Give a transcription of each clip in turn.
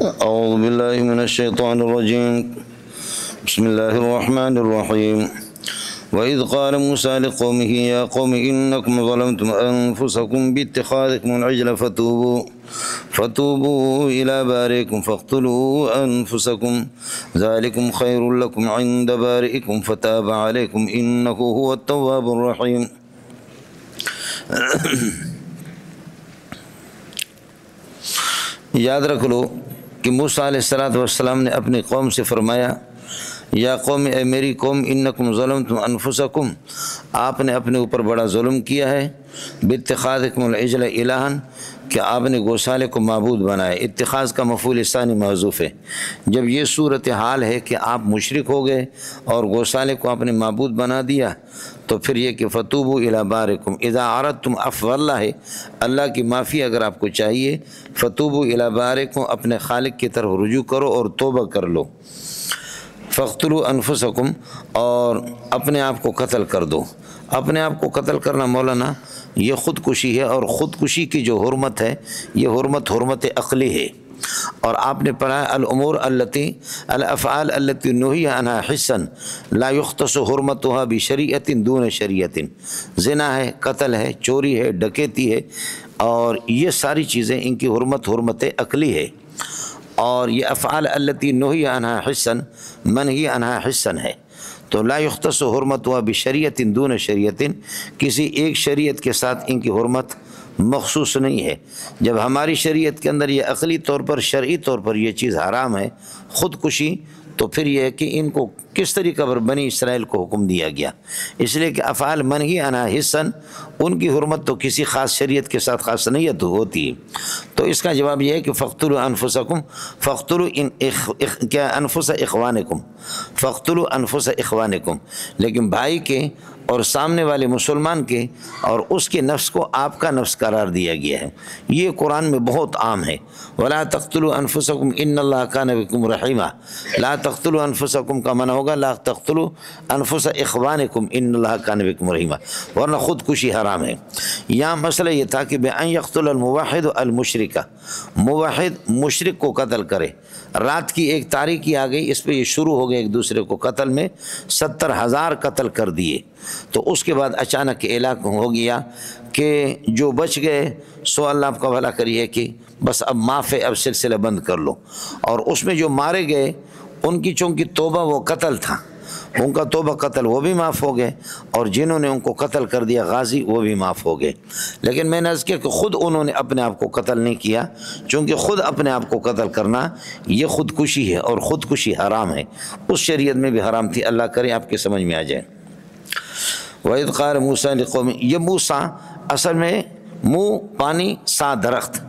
اعوذ باللہ من الشیطان الرجیم بسم اللہ الرحمن الرحیم وَإِذْ قَالَ مُوسَىٰ لِقَوْمِهِ يَا قَوْمِ إِنَّكُمْ ظَلَمْتُمْ أَنفُسَكُمْ بِاتِّخَاذِكُمُ الْعِجْلَ فَتُوبُوا إِلَىٰ بَارِئِكُمْ فَاقْتُلُوا أَنفُسَكُمْ ذَٰلِكُمْ خَيْرٌ لَكُمْ عِندَ بَارِئِكُمْ فَتَابَ عَلَيْكُمْ إِنَّهُ هُوَ التَّوَّابُ الرَّحِيمُ۔ یاد رکھ لو کہ موسیٰ علیہ السلام نے اپنی قوم سے فرمایا، یا قوم، اے میری قوم، انکم ظلمتم انفسکم، آپ نے اپنے اوپر بڑا ظلم کیا ہے، باتخاذکم العجل الہا، کہ آپ نے گوسالے کو معبود بنایا۔ اتخاذ کا مفعول ثانی محذوف ہے۔ جب یہ صورتحال ہے کہ آپ مشرک ہو گئے اور گوسالے کو آپ نے معبود بنا دیا، تو پھر یہ کہ فتوبوا الی بارکم، اذا اردتم عفو اللہ ہے، اللہ کی معافی اگر آپ کو چاہیے، فتوبوا الی بارکم، اپنے خالق کی طرف رجوع کرو اور توبہ کر لو۔ فاقتلوا انفسکم، اور اپنے آپ کو قتل کر دو۔ اپنے آپ کو قتل کرنا مولانا یہ خودکشی ہے، اور خودکشی کی جو حرمت ہے یہ حرمت عقلی ہے۔ اور آپ نے پڑھا الافعال التي نهي عنها حسا لا يختص حرمتها بشریعت دون شریعت۔ زنا ہے، قتل ہے، چوری ہے، ڈکیتی ہے، اور یہ ساری چیزیں ان کی حرمت عقلی ہے۔ اور یہ افعال التي نهي عنها حسا، منہی عنها حسا ہے، تو لا یختص حرمتها بشریعت دون شریعت، کسی ایک شریعت کے ساتھ ان کی حرمت مخصوص نہیں ہے۔ جب ہماری شریعت کے اندر یہ عقلی طور پر، شرعی طور پر یہ چیز حرام ہے، خودکشی، تو پھر یہ ہے کہ ان کو کس طریقہ پر بنی اسرائیل کو حکم دیا گیا؟ اس لیے کہ افعال منہی عنہا حسن، ان کی حرمت تو کسی خاص شریعت کے ساتھ خاص نہیں ہوتی۔ تو اس کا جواب یہ ہے کہ فاقتلوا انفسکم، فاقتلوا کیا انفس اخوانکم، فاقتلوا انفس اخوانکم، لیکن بھائی کے اور سامنے والے مسلمان کے اور اس کے نفس کو آپ کا نفس قرار دیا گیا ہے۔ یہ قرآن میں بہت عام ہے۔ ولا تقتلوا انفسکم ان اللہ کان بکم رحیما، لا تقتلوا انفسکم کا معنی ہوگا لا تقتلوا انفس اخوانکم ان اللہ کان بکم رحیما، ورنہ خودکشی حرام ہے۔ یہاں مسئلہ یہ تھا کہ بأن یقتل الموحد المشرکہ، موحد مشرک کو قتل کرے۔ رات کی ایک تاریکی آ گئی، اس پہ یہ شروع ہو گئے ایک دوسرے کو قتل میں، 70,000 قتل کر دیے۔ تو اس کے بعد اچانک اعلان ہو گیا کہ جو بچ گئے سو اللہ آپ کا بھلا کریے کہ بس اب معاف ہے، اب سلسلہ بند کر لو۔ اور اس میں جو مارے گئے ان کی چونکہ توبہ وہ قتل تھا، ان کا توبہ قتل، وہ بھی معاف ہو گئے، اور جنہوں نے ان کو قتل کر دیا غازی، وہ بھی معاف ہو گئے۔ لیکن میں نے عرض کیا کہ خود انہوں نے اپنے آپ کو قتل نہیں کیا، چونکہ خود اپنے آپ کو قتل کرنا یہ خودکشی ہے، اور خودکشی حرام ہے، اس شریعت میں بھی حرام تھی۔ اللہ کرے آپ کے سمجھ میں آ جائے۔ وَإِذْ قَالَ مُوسَىٰ لِقَوْمِهِ، یہ موسیٰ اصل میں منہ پانی سا درخت،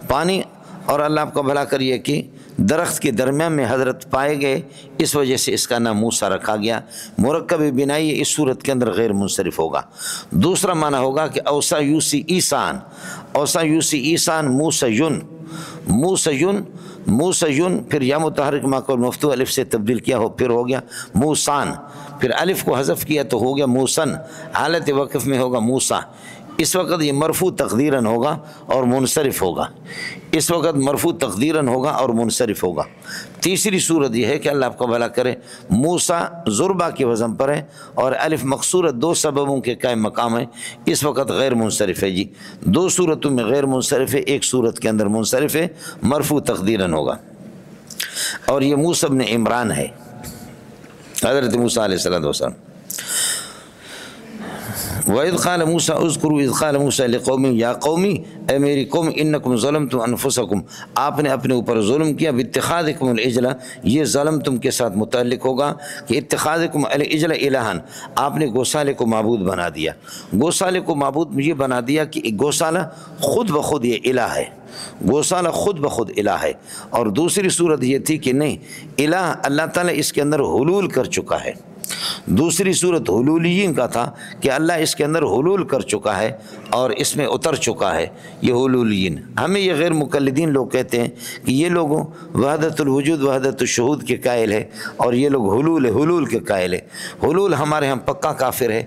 پانی، اور اللہ آپ کا بھلا کریے کہ درخت کے درمیان میں حضرت پائے گئے، اس وجہ سے اس کا نام موسیٰ رکھا گیا۔ مرکب بنائی اس صورت کے اندر غیر منصرف ہوگا۔ دوسرا معنی ہوگا کہ اوسا یوسی ایسان، اوسا یوسی ایسان موسیون، موسیون، موسیون، پھر یا متحرک ماقول مفتوح الف سے تبدیل کیا ہو، پھر ہو گیا موسان، پھر الف کو حذف کیا تو ہو گیا موسن، حالت وقف میں ہوگا موسیٰ۔ اس وقت یہ مرفوع تقدیراً ہوگا اور منصرف ہوگا، اس وقت مرفوع تقدیراً ہوگا اور منصرف ہوگا۔ تیسری صورت یہ ہے کہ اللہ آپ کا بھلا کرے، موسیٰ ضربہ کے وزن پر ہے اور الف مقصورت دو سببوں کے قائم مقام ہے، اس وقت غیر منصرف ہے۔ جی دو صورتوں میں غیر منصرف ہے، ایک صورت کے اندر منصرف ہے، مرفوع تقدیراً ہوگا۔ اور یہ موسیٰ ابن عمران ہے، حضرت موسیٰ علیہ السلام۔ وَإِذْ قَالَ مُوسَىٰ اذْكُرُوا اِذْ قَالَ مُوسَىٰ لِقَوْمِهِ یا قومی، اے میری قوم، انکم ظلمتم انفسکم، آپ نے اپنے اوپر ظلم کیا، باتخاذکم العجل، یہ ظلم تم کے ساتھ متعلق ہوگا کہ اتخاذکم العجل الہا، آپ نے گوسالے کو معبود بنا دیا۔ گوسالے کو معبود یہ بنا دیا کہ گوسالہ خود بخود یہ الہ ہے، گوسالہ خود بخود الہ ہے۔ اور دوسری صورت یہ تھی کہ نہیں، الہ اللہ تعالیٰ اس کے اندر حلول کر چکا ہے۔ دوسری صورت حلولیین کا تھا کہ اللہ اس کے اندر حلول کر چکا ہے اور اس میں اتر چکا ہے، یہ حلولیین۔ ہمیں یہ غیر مقلدین لوگ کہتے ہیں کہ یہ لوگوں وحدت الوجود وحدت الشہود کے قائل ہے، اور یہ لوگ حلول کے قائل ہے۔ حلول ہمارے ہاں پکا کافر ہے،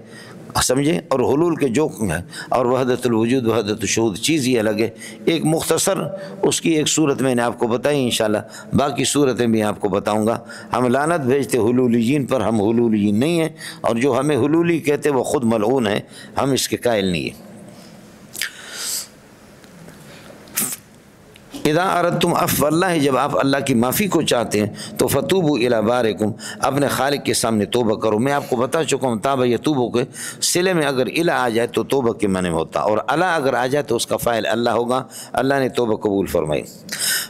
سمجھیں، اور حلول کے جو ہیں، اور وحدت الوجود وحدت الشہود چیز ہی الگ ہے۔ ایک مختصر اس کی ایک صورت میں نے آپ کو بتائی، انشاءاللہ باقی صورتیں بھی آپ کو بتاؤں گا۔ ہم لعنت بھیجتے حلولیین پر، ہم حلولیین نہیں ہیں، اور جو ہمیں حلولی کہتے وہ خود ملعون ہیں، ہم اس کے قائل نہیں ہیں۔ اذا اردتم عفو اللہ، جب آپ اللہ کی معافی کو چاہتے ہیں تو فتوبوا الی بارئکم، اپنے خالق کے سامنے توبہ کرو۔ میں آپ کو بتا چکا ہوں تاب یتوبو کے صلے میں اگر الی آ جائے تو توبہ کے معنی میں ہوتا، اور الا اگر آ جائے تو اس کا فاعل اللہ ہوگا، اللہ نے توبہ قبول فرمائی۔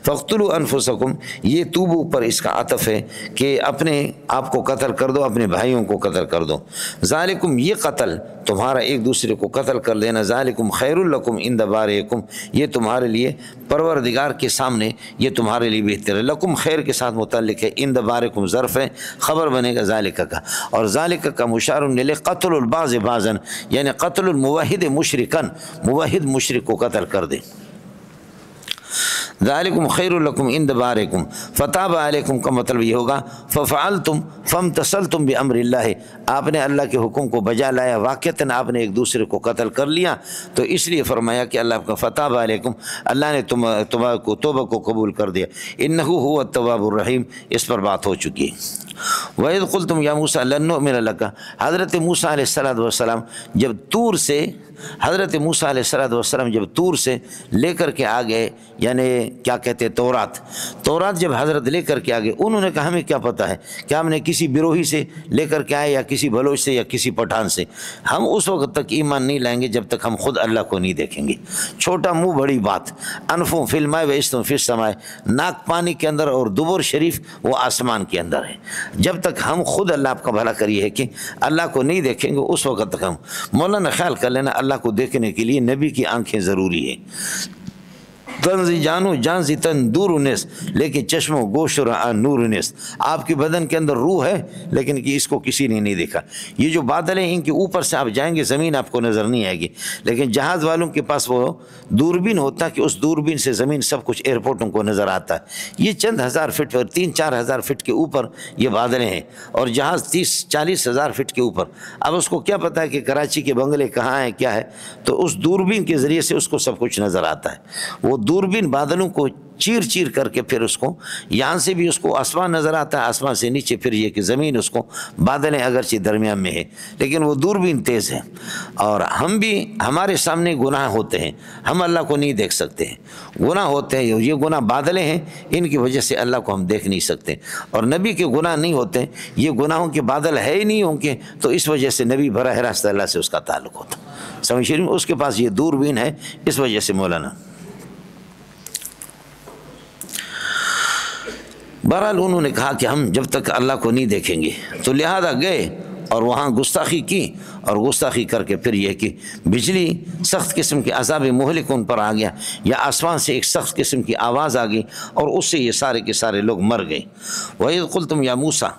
فاقتلوا انفسکم، یہ توبو پر اس کا عطف ہے کہ اپنے آپ کو قتل کر دو، اپنے بھائیوں کو قتل کر دو۔ ذالکم، یہ قتل تمہارا ایک دوسرے کو قتل کر دینا، ذالکم خیر لکم عند بارئکم، یہ تمہارے لیے پروردگار کے سامنے یہ تمہارے لیے بہتر ہے۔ لکم خیر کے ساتھ متعلق ہے، عند بارئکم ظرف ہے، خبر بنے گا ذالک کا، اور ذالک کا مشار الیہ قتل البعض بعضا، یعنی قتل الموحد مشرکا، موحد مشرک کو قتل کر دے۔ ذالکم خیر لکم عند بارئکم فتاب علیکم کا مطلب یہ ہوگا ففعلتم فامتثلتم بامر اللہ، آپ نے اللہ کے حکم کو بجا لایا، واقعتاً آپ نے ایک دوسرے کو قتل کر لیا، تو اس لیے فرمایا کہ اللہ کا فتاب علیکم، اللہ نے تمہارے کو توبہ کو قبول کر دیا۔ انہ هو التواب الرحیم، اس پر بات ہو چکی ہے۔ وَإِذْ قُلْتُمْ يَا مُوسَىٰ لَن نُّؤْمِنَ لَكَ، حضرت موسیٰ علیہ السلام جب طور سے، حضرت موسیٰ علیہ السلام جب طور سے لے کر کے آ گئے، یعنی کیا کہتے ہیں تورات جب حضرت لے کر کے آ گئے، انہوں نے کہا ہمیں کیا پتہ ہے کہ ہم نے کسی بروہی سے لے کر کے آئے یا کسی بلوچ سے یا کسی پٹھان سے، ہم اس وقت تک ایمان نہیں لائیں گے جب تک ہم خود اللہ کو نہیں دیکھیں گے۔ چھوٹا منہ بڑی بات، انفوں فی الماء واسطوں فی السماء، ناک پانی کے اندر اور دبر شریف وہ آسمان کے اندر ہے۔ جب تک ہم خود اللہ آپ کا بھلا کریے ہے کہ اللہ کو نہیں دیکھیں گے، اس وقت تک ہم مولانا خیال کر لینا اللہ کو دیکھنے کے لیے نبی کی آنکھیں ضروری ہے۔ تنزی جانو جان زی تن دور انیس، لیکن چشم و گوشت نور انیس، آپ کی بدن کے اندر روح ہے لیکن کہ اس کو کسی نے نہیں دیکھا۔ یہ جو بادل ہیں ان کے اوپر سے آپ جائیں گے زمین آپ کو نظر نہیں آئے گی، لیکن جہاز والوں کے پاس وہ دوربین ہوتا ہے کہ اس دوربین سے زمین سب کچھ ایئرپورٹوں کو نظر آتا ہے۔ یہ چند ہزار فٹ پر 3-4 ہزار فٹ کے اوپر یہ بادلیں ہیں، اور جہاز 30-40 ہزار فٹ کے اوپر۔ اب اس کو کیا پتا ہے کہ کراچی کے بنگلے کہاں ہیں کیا ہے، تو اس دوربین کے ذریعے سے اس کو سب کچھ نظر آتا ہے۔ وہ دوربین بادلوں کو چیر چیر کر کے پھر اس کو یہاں سے بھی اس کو آسمان نظر آتا ہے، آسمان سے نیچے پھر یہ کہ زمین اس کو، بادلیں اگرچہ درمیان میں ہے لیکن وہ دوربین تیز ہے۔ اور ہم بھی، ہمارے سامنے گناہ ہوتے ہیں، ہم اللہ کو نہیں دیکھ سکتے ہیں، گناہ ہوتے ہیں، یہ گناہ بادلیں ہیں، ان کی وجہ سے اللہ کو ہم دیکھ نہیں سکتے، اور نبی کے گناہ نہیں ہوتے، یہ گناہوں کے بادل ہے ہی نہیں ہوں گے، تو اس وجہ سے نبی براہ راست اللہ سے اس کا تعلق ہوتا، سمجھ رہے ہیں؟ اس کے پاس یہ دوربین ہے، اس وجہ سے مولانا بہرحال انہوں نے کہا کہ ہم جب تک اللہ کو نہیں دیکھیں گے، تو لہذا گئے اور وہاں گستاخی کی، اور گستاخی کر کے پھر یہ کہ بجلی سخت قسم کے عذاب مہلک ان پر آ گیا، یا آسمان سے ایک سخت قسم کی آواز آ گئی، اور اس سے یہ سارے کے سارے لوگ مر گئے۔ وَإِذْ قُلْتُمْ يَا مُوسَىٰ،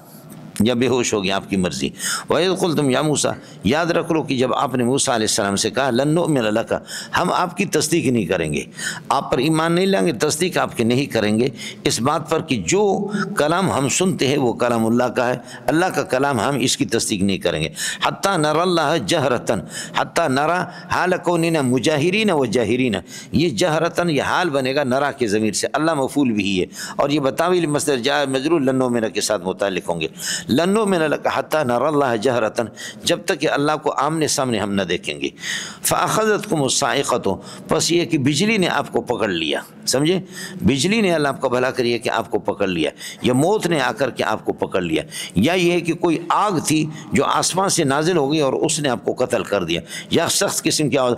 یا بے ہوش ہو گیا، آپ کی مرضی۔ وَإِذْ قُلْتُمْ يَا مُوسَىٰ، یاد رکھ لو کہ جب آپ نے موسیٰ علیہ السلام سے کہا لن نؤمن لک، ہم آپ کی تصدیق نہیں کریں گے، آپ پر ایمان نہیں لائیں گے، تصدیق آپ کی نہیں کریں گے، اس بات پر کہ جو کلام ہم سنتے ہیں وہ کلام اللہ کا ہے، اللہ کا کلام، ہم اس کی تصدیق نہیں کریں گے۔ حتیٰ نری اللہ جہرتاً، حتیٰ نرا حال کوننا مجاہرین و جاہرین، یہ جہرتاً یہ حال بنے گا نرا کے ضمیر سے، اللہ مفعول بھی ہے، اور یہ بتاویل مصدر جار مجرور لن نؤمن کے ساتھ متعلق ہوں گے۔ لن نؤمن لک حتی نری اللہ جہرتاً، جب تک کہ اللہ کو آمنے سامنے ہم نہ دیکھیں گے۔ فاخذتکم الصاعقۃ، پس یہ کہ بجلی نے آپ کو پکڑ لیا، سمجھے، بجلی نے اللہ آپ کا بھلا کریے کہ آپ کو پکڑ لیا، یا موت نے آ کر کے آپ کو پکڑ لیا، یا یہ ہے کہ کوئی آگ تھی جو آسمان سے نازل ہو گئی اور اس نے آپ کو قتل کر دیا، یا سخت قسم کی آواز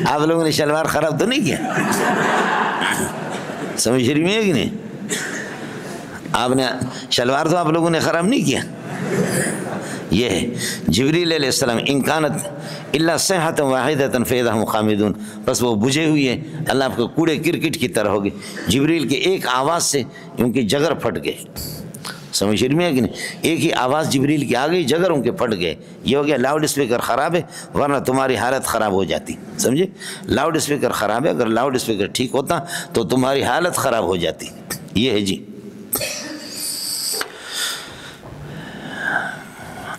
آپ لوگوں نے شلوار خراب تو نہیں کیا؟ سمجھ رہی میں ہے کہ نہیں؟ آپ نے شلوار تو آپ لوگوں نے خراب نہیں کیا۔ یہ ہے جبریل علیہ السلام، ان کانت الا صیحۃ واحدۃ فاذا هم خامدون، بس وہ بجھے ہوئی ہے، اللہ آپ کو کوڑے کرکٹ کی طرح ہوگی، جبریل کے ایک آواز سے ان کی جگر پھٹ گئے، سمجھ رہی میں ہے کہ نہیں؟ ایک ہی آواز جبریل کی آ گئی، جگروں کے پھٹ گئے، یہ ہو گیا لاؤڈ اسپیکر خراب ہے، ورنہ تمہاری حالت خراب ہو جاتی، سمجھے، لاؤڈ اسپیکر خراب ہے، اگر لاؤڈ اسپیکر ٹھیک ہوتا تو تمہاری حالت خراب ہو جاتی، یہ ہے جی۔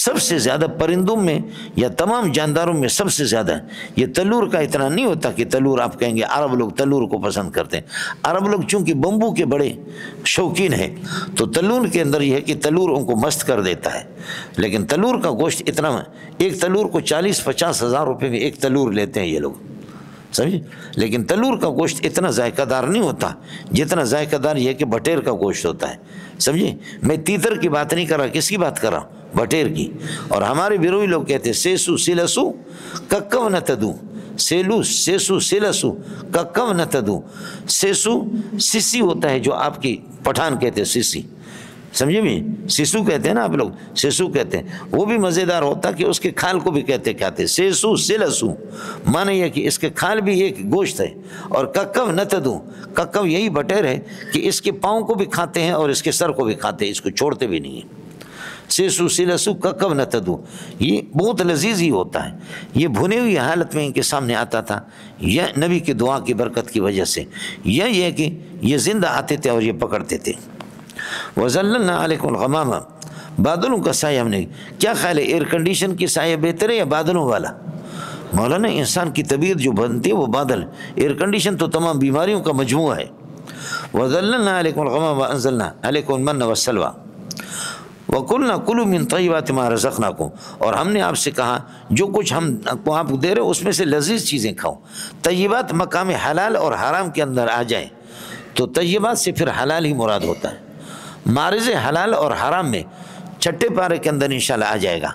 سب سے زیادہ پرندوں میں یا تمام جانداروں میں سب سے زیادہ ہے۔ یہ تلور کا اتنا نہیں ہوتا کہ تلور آپ کہیں گے عرب لوگ تلور کو پسند کرتے ہیں، عرب لوگ چونکہ بمبو کے بڑے شوقین ہیں تو تلور کے اندر یہ ہے کہ تلور ان کو مست کر دیتا ہے، لیکن تلور کا گوشت اتنا، ایک تلور کو 40-50 ہزار روپے میں ایک تلور لیتے ہیں یہ لوگ، سمجھے، لیکن تلور کا گوشت اتنا ذائقہ دار نہیں ہوتا جتنا ذائقہ دار یہ ہے کہ بٹیر کا گوشت ہوتا ہے، سمجھے۔ میں تیتر کی بات نہیں کر رہا، کس کی بات کر رہا ہوں؟ بٹیر کی۔ اور ہمارے بیروئی لوگ کہتے ہیں سیسو سلسو ککو نہ تدو، سیلو سیسو سلسو ککو نہ تدو۔ سیسو سسی ہوتا ہے جو آپ کی پٹھان کہتے ہیں سسی، سمجھے بھی، سیسو کہتے ہیں نا آپ لوگ، سیسو کہتے ہیں، وہ بھی مزیدار ہوتا کہ اس کے کھال کو بھی کہتے کہتے سیسو سلسو، مانے یہ کہ اس کے کھال بھی ایک گوشت ہے۔ اور ککو نتدو، ککو یہی بٹیر ہے کہ اس کے پاؤں کو بھی کھاتے ہیں اور اس کے سر کو بھی کھاتے ہیں، اس کو چھوڑتے بھی نہیں ہیں۔ سیسو سلسو ککو نتدو، یہ بہت لذیذ ہی ہوتا ہے، یہ بھنے ہوئی حالت میں ان کے سامنے آتا تھا، یا نبی کی دعا کی برکت کی وجہ سے، یا یہ کہ یہ زندہ آتے تھے اور یہ پکڑتے تھے۔ وَظَلَّلْنَا عَلَيْكُمُ الْغَمَامَ، بادلوں کا سایہ ہم نے، کیا خیال ہے ایئر کنڈیشن کی سایہ بہتر ہے یا بادلوں والا؟ مولانا انسان کی طبیعت جو بنتی ہے وہ بادل، ایئر کنڈیشن تو تمام بیماریوں کا مجموعہ ہے۔ وَظَلَّلْنَا عَلَيْكُمُ الْغَمَامَ وَأَنزَلْنَا عَلَيْكُمُ الْمَنَّ وَالسَّلْوَىٰ وَقُلْنَا كُلُوا مِن طَيِّبَاتِ مَا رَزَقْنَاكُمْ، اور ہم نے آپ سے کہا جو کچھ ہم کو آپ دے رہے اس میں سے لذیذ چیزیں کھاؤ۔ طیبات مقام حلال اور حرام کے اندر آ جائیں تو طیبات سے پھر حلال ہی مراد ہوتا ہے، مارز حلال اور حرام میں چھٹے پارے کے اندر انشاءاللہ آ جائے گا،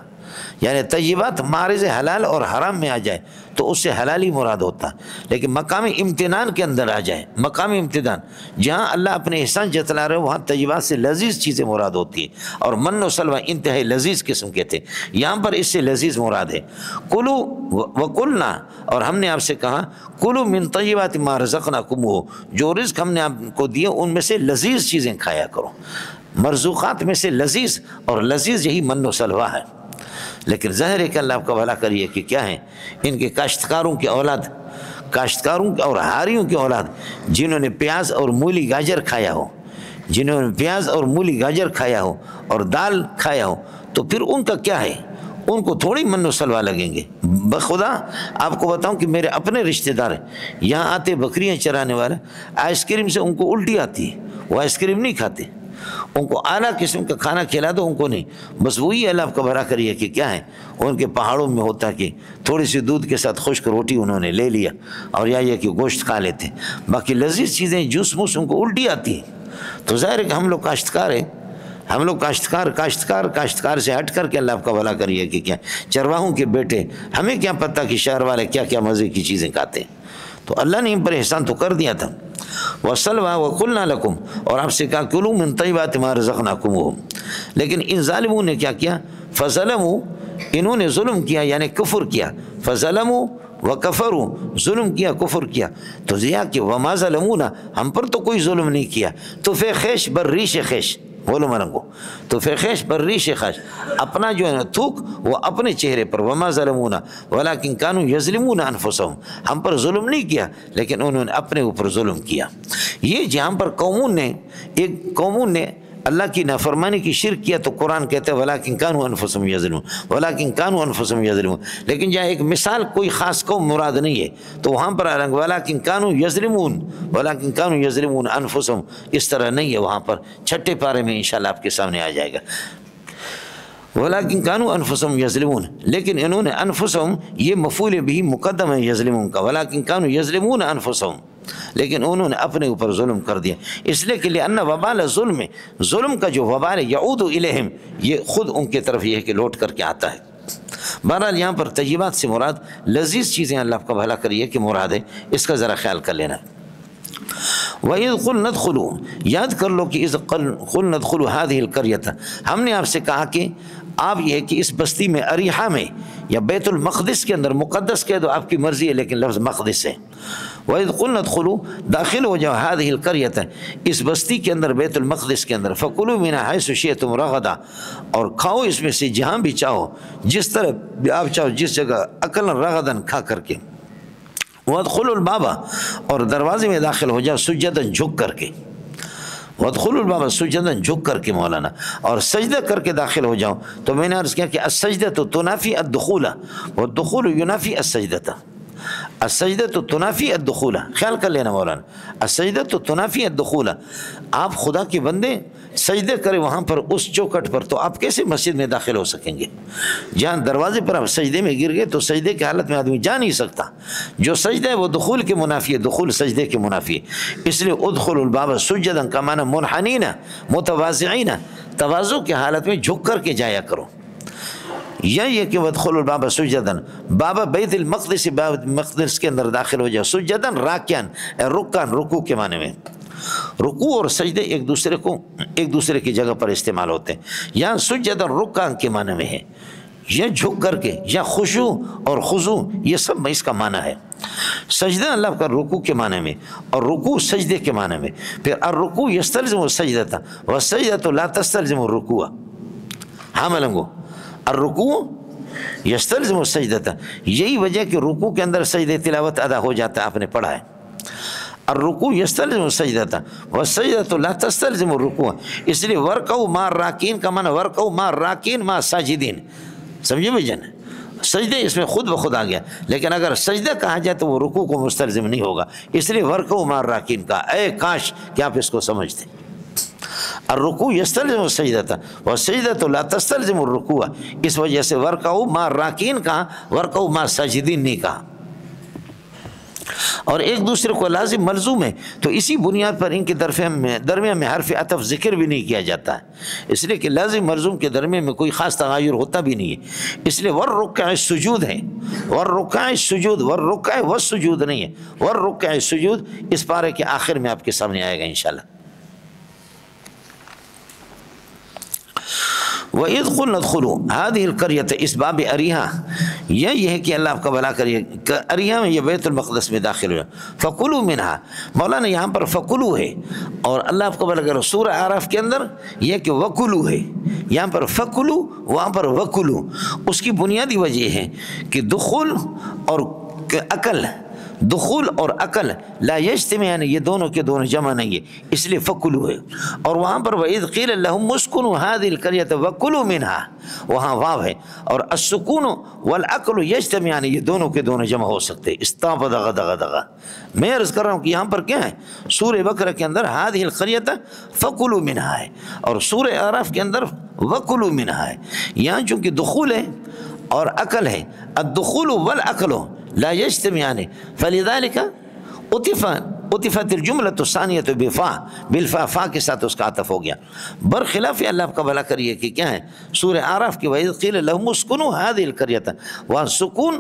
یعنی طیبات مارز حلال اور حرام میں آ جائے تو اس سے حلال ہی مراد ہوتا ہے، لیکن مقام امتنان کے اندر آ جائے، مقام امتنان جہاں اللہ اپنے احسان جتلا رہے وہاں طیبات سے لذیذ چیزیں مراد ہوتی ہیں، اور من و سلوہ انتہائی لذیذ قسم کے تھے، یہاں پر اس سے لذیذ مراد ہے۔ کلو وکلنا، اور ہم نے آپ سے کہا کلو من طیبات ما رزقناکم، جو رزق ہم نے آپ کو دیا ان میں سے لذیذ چیزیں کھایا کرو، مرزوقات میں سے لذیذ، اور لذیذ یہی من و سلوہ ہے۔ لیکن ظاہر ہے کہ اللہ آپ کا بھلا کریے کہ کیا ہیں ان کے کاشتکاروں کی اولاد، کاشتکاروں اور ہاریوں کی اولاد جنہوں نے پیاز اور مولی گاجر کھایا ہو، جنہوں نے پیاز اور مولی گاجر کھایا ہو اور دال کھایا ہو، تو پھر ان کا کیا ہے، ان کو تھوڑی من و سلوہ لگیں گے۔ بخدا آپ کو بتاؤں کہ میرے اپنے رشتہ دار ہیں، یہاں آتے بکریاں چرانے والے، آئس کریم سے ان کو الٹی آتی ہے، وہ آئس کریم نہیں کھاتے، ان کو اعلیٰ قسم کا کھانا کھلا دو ان کو نہیں، بس وہی اللہ آپ کا بھلا کریے کہ کیا ہے ان کے پہاڑوں میں ہوتا کہ تھوڑی سی دودھ کے ساتھ خشک روٹی انہوں نے لے لیا اور یا یہ کہ گوشت کھا لیتے، باقی لذیذ چیزیں جوس موس ان کو الٹی آتی ہے۔ تو ظاہر ہے کہ ہم لوگ کاشتکار ہیں، ہم لوگ کاشتکار سے ہٹ کر کے اللہ آپ کا بھلا کریے کہ کیا چرواہوں کے بیٹے، ہمیں کیا پتہ کہ شہر والے کیا کیا مزے کی چیزیں کھاتے ہیں، تو اللہ نے ان پر احسان تو کر دیا تھا۔ وَسَلْوَىٰ وَقُلْنَا لَكُمْ، اور آپ سے کہا کُلُوا مِن طَيِّبَاتِ مَا رَزَقْنَاكُمْ، لیکن ان ظالموں نے کیا کیا، فَظَلَمُوا، انہوں نے ظلم کیا یعنی کفر کیا، فَظَلَمُوا وَكَفَرُوا، ظلم کیا کفر کیا، تو یہ کہ وَمَا ظَلَمُونَا، ہم پر تو کوئی ظلم نہیں کیا، تو فیخیش برریش خیش، بولو مرنگو، تو فیخیش برریش خیش، اپنا جو ہے نا تھوک وہ اپنے چہرے پر، وما ظلمونا ولکن کانوا یظلمون انفسهم، ہم پر ظلم نہیں کیا لیکن انہوں نے اپنے اوپر ظلم کیا۔ یہ جہاں پر قوموں نے اللہ کی نافرمانی کی شرک کیا تو قرآن کہتا ہے ولیکن کانوا انفسهم یظلمون، ولیکن کانوا انفسهم یظلمون، لیکن جہاں ایک مثال کوئی خاص قوم مراد نہیں ہے تو وہاں پر ولیکن کانوا یظلمون، ولیکن کانوا یظلمون انفسهم، اس طرح نہیں ہے، وہاں پر چھٹے پارے میں انشاءاللہ آپ کے سامنے آ جائے گا، ولیکن کانوا انفسهم یظلمون، لیکن انہوں نے انفسهم یہ مفعول بھی مقدم ہے یظلمون کا، ولیکن کانوا یظلمون انفسهم، لیکن انہوں نے اپنے اوپر ظلم کر دیا، اس لیے کہ لأن وبال ظلم، ظلم کا جو وبال یعود الیہم، یہ خود ان کے طرف یہ ہے کہ لوٹ کر کے آتا ہے۔ بہرحال یہاں پر طیبات سے مراد لذیذ چیزیں اللہ آپ کا بھلا کریے کہ مراد ہے، اس کا ذرا خیال کر لینا۔ وَإِذْ قُلْنَا ادْخُلُوا، یاد کر لو کہ اِذْ قُلْنَا ادْخُلُوا هَذِهِ الْقَرْيَةَ، ہم نے آپ سے کہا کہ آپ یہ کہ اس بستی میں اریحہ میں یا بیت المقدس کے اندر، مقدس کہہ دو آپ کی مرضی ہے لیکن لفظ مقدس ہے، وَإِذْ قُلْنَا ادْخُلُوا، داخل ہو جاؤ هَذِهِ الْقَرْيَةَ، اس بستی کے اندر بیت المقدس کے اندر، فَكُلُوا مِنْهَا حَيْثُ شِئْتُمْ رَغَدًا، اور کھاؤ اس میں سے جہاں بھی چاہو، جس طرح بھی آپ چاہو، جس جگہ اکلا رغداً کھا کر کے، وَادْخُلُوا الْبَابَ، اور دروازے میں داخل ہو جاؤ سجداً جھک کر کے، وادخلوا الباب سجدا، جھک کر کے مولانا، اور سجدہ کر کے داخل ہو جاؤ. تو میں نے عرض کیا کہ السجدۃ تنافی الدخول والدخول ینافی السجدۃ. السجدۃ تنافی الدخول، خیال کر لینا مولانا، السجدۃ تنافی الدخول. آپ خدا کے بندے سجدے کرے وہاں پر اس چوکٹ پر، تو آپ کیسے مسجد میں داخل ہو سکیں گے؟ جہاں دروازے پر آپ سجدے میں گر گئے تو سجدے کی حالت میں آدمی جا نہیں سکتا. جو سجدہ ہے وہ دخول کے منافی ہے، دخول سجدے کے منافی ہے. اس لیے ادخلوا الباب سجدا کا معنی منحنین متواضعین، تواضع کی حالت میں جھک کر کے جایا کرو. یا یہ کہ وادخلوا الباب سجدا، بابا بیت المقدس، باب مقدس کے اندر داخل ہو جاؤ، سجدا راکعا، رکعا رکوع کے معنی میں. رکوع اور سجدے ایک دوسرے کی جگہ پر استعمال ہوتے ہیں. یہاں سجدا رکعا کے معنی میں ہے، یا جھک کر کے، یا خشوع اور خضوع، یہ سب اس کا معنی ہے. سجدہ اللہ کا رکوع کے معنی میں، اور رکوع سجدے کے معنی میں. پھر الرکوع یستلزم السجدۃ والسجدۃ لا تستلزم الرکوع. ہاں ملنگو، الرکوع یستلزم السجدۃ، یہی وجہ کہ رکوع کے اندر سجدہ تلاوت ادا ہو جاتا ہے، آپ نے پڑھا ہے. الرکوع یستلزم السجدۃ والسجدۃ لا تستلزم الرکوع. اس لیے ورکعوا مع الراکعین کا معنی ورکعوا مع الراکعین مع الساجدین. سمجھے بھائی جان؟ سجدے اس میں خود بخود آ گیا، لیکن اگر سجدہ کہا جائے تو وہ رکوع کو مستلزم نہیں ہوگا. اس لیے ورکعوا مع الراکعین کا. اے کاش کہ آپ اس کو سمجھتے. الرکوع یستلزم السجدۃ والسجدۃ لا تستلزم الرکوع. اس وجہ سے ورکعوا مع الراکعین کہا، ورکعوا مع الساجدین نہیں کہا. اور ایک دوسرے کو لازم ملزوم ہے، تو اسی بنیاد پر ان کے درمیان میں حرف عطف ذکر بھی نہیں کیا جاتا ہے، اس لیے کہ لازم ملزوم کے درمیان میں کوئی خاص تغیر ہوتا بھی نہیں ہے. اس لیے والرکع السجود ہے، والرکع السجود، والرکع والسجود نہیں ہے، والرکع السجود. اس پارے کے آخر میں آپ کے سامنے آئے گا انشاءاللہ. وَإِذْ قُلْنَا ادْخُلُوا هَذِهِ الْقَرْيَةَ، اس باب اریحہ یہ ہے کہ اللہ آپ کا بھلا کریے. اریحہ میں یہ بیت المقدس میں داخل ہوا. فَكُلُوا مِنْهَا، مولانا یہاں پر فَكُلُوا ہے، اور اللہ آپ کا بھلا کرے. سورہ اعراف کے اندر یہ کہ وَكُلُوا ہے، یہاں پر فَكُلُوا، وہاں پر وَكُلُوا. اس کی بنیادی وجہ ہے کہ دخول اور عقل، دخول اور عقل لا یجتمع، یعنی یہ دونوں کے دونوں جمع نہیں ہے، اس لیے فکلوا ہے. اور وہاں پر وَإِذْ قِيلَ لَهُمُ اسْكُنُوا هَذِهِ الْقَرْيَةَ وَكُلُوا مِنْهَا، وہاں واو ہے. اور السکون والعقل یجتمع، یعنی یہ دونوں کے دونوں جمع ہو سکتے. استعبد غدغ. میں عرض کر رہا ہوں کہ یہاں پر کیا ہے، سورہ بقرہ کے اندر هَذِهِ الْقَرْيَةَ فَكُلُوا مِنْهَا ہے، اور سورہ اعراف کے اندر وَكُلُوا مِنْهَا ہے. یہاں چونکہ دخول ہے اور عقل ہے، الدخول والعقل لا یجتمعان، فلذلك عطفت الجملۃ الثانیۃ بالفاء، فا کے ساتھ اس کا عطف ہو گیا. برخلاف اللہ آپ کا بھلا کریے کہ کیا ہے سورہ اعراف کی وَإِذْ قِيلَ لَهُمُ اسْكُنُوا هَذِهِ الْقَرْيَةَ، وہاں سکون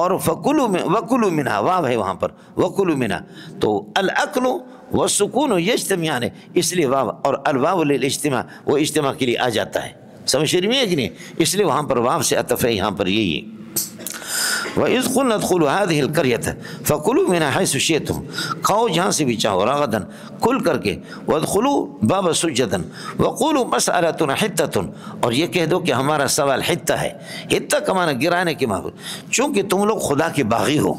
اور وَكُلُوا مِنْهَا، واو ہے وہاں پر وَكُلُوا مِنْهَا. تو العقل والسکون یجتمعان، اس لیے واو اور الواو للاجتماع، وہ اجتماع کے لیے آ جاتا ہے. سمجھ رہی ہے کہ نہیں؟ اس لیے وہاں پر واو سے عطف ہے، یہاں پر یہی ہے. وَإِذْ قُلْنَا ادْخُلُوا هَذِهِ الْقَرْيَةَ فَكُلُوا مِنْهَا حَيْثُ شِئْتُمْ، کھاؤ جہاں سے بھی چاہو، رغداً، کھل کر کے. وَادْخُلُوا بَابَ سُجَّدًا وَقُولُوا مَسْأَلَتُنَا حِطَّةٌ، اور یہ کہہ دو کہ ہمارا سوال حطہ ہے. حطہ کا معنی گرانے کے معنی، چونکہ تم لوگ خدا کے باغی ہو.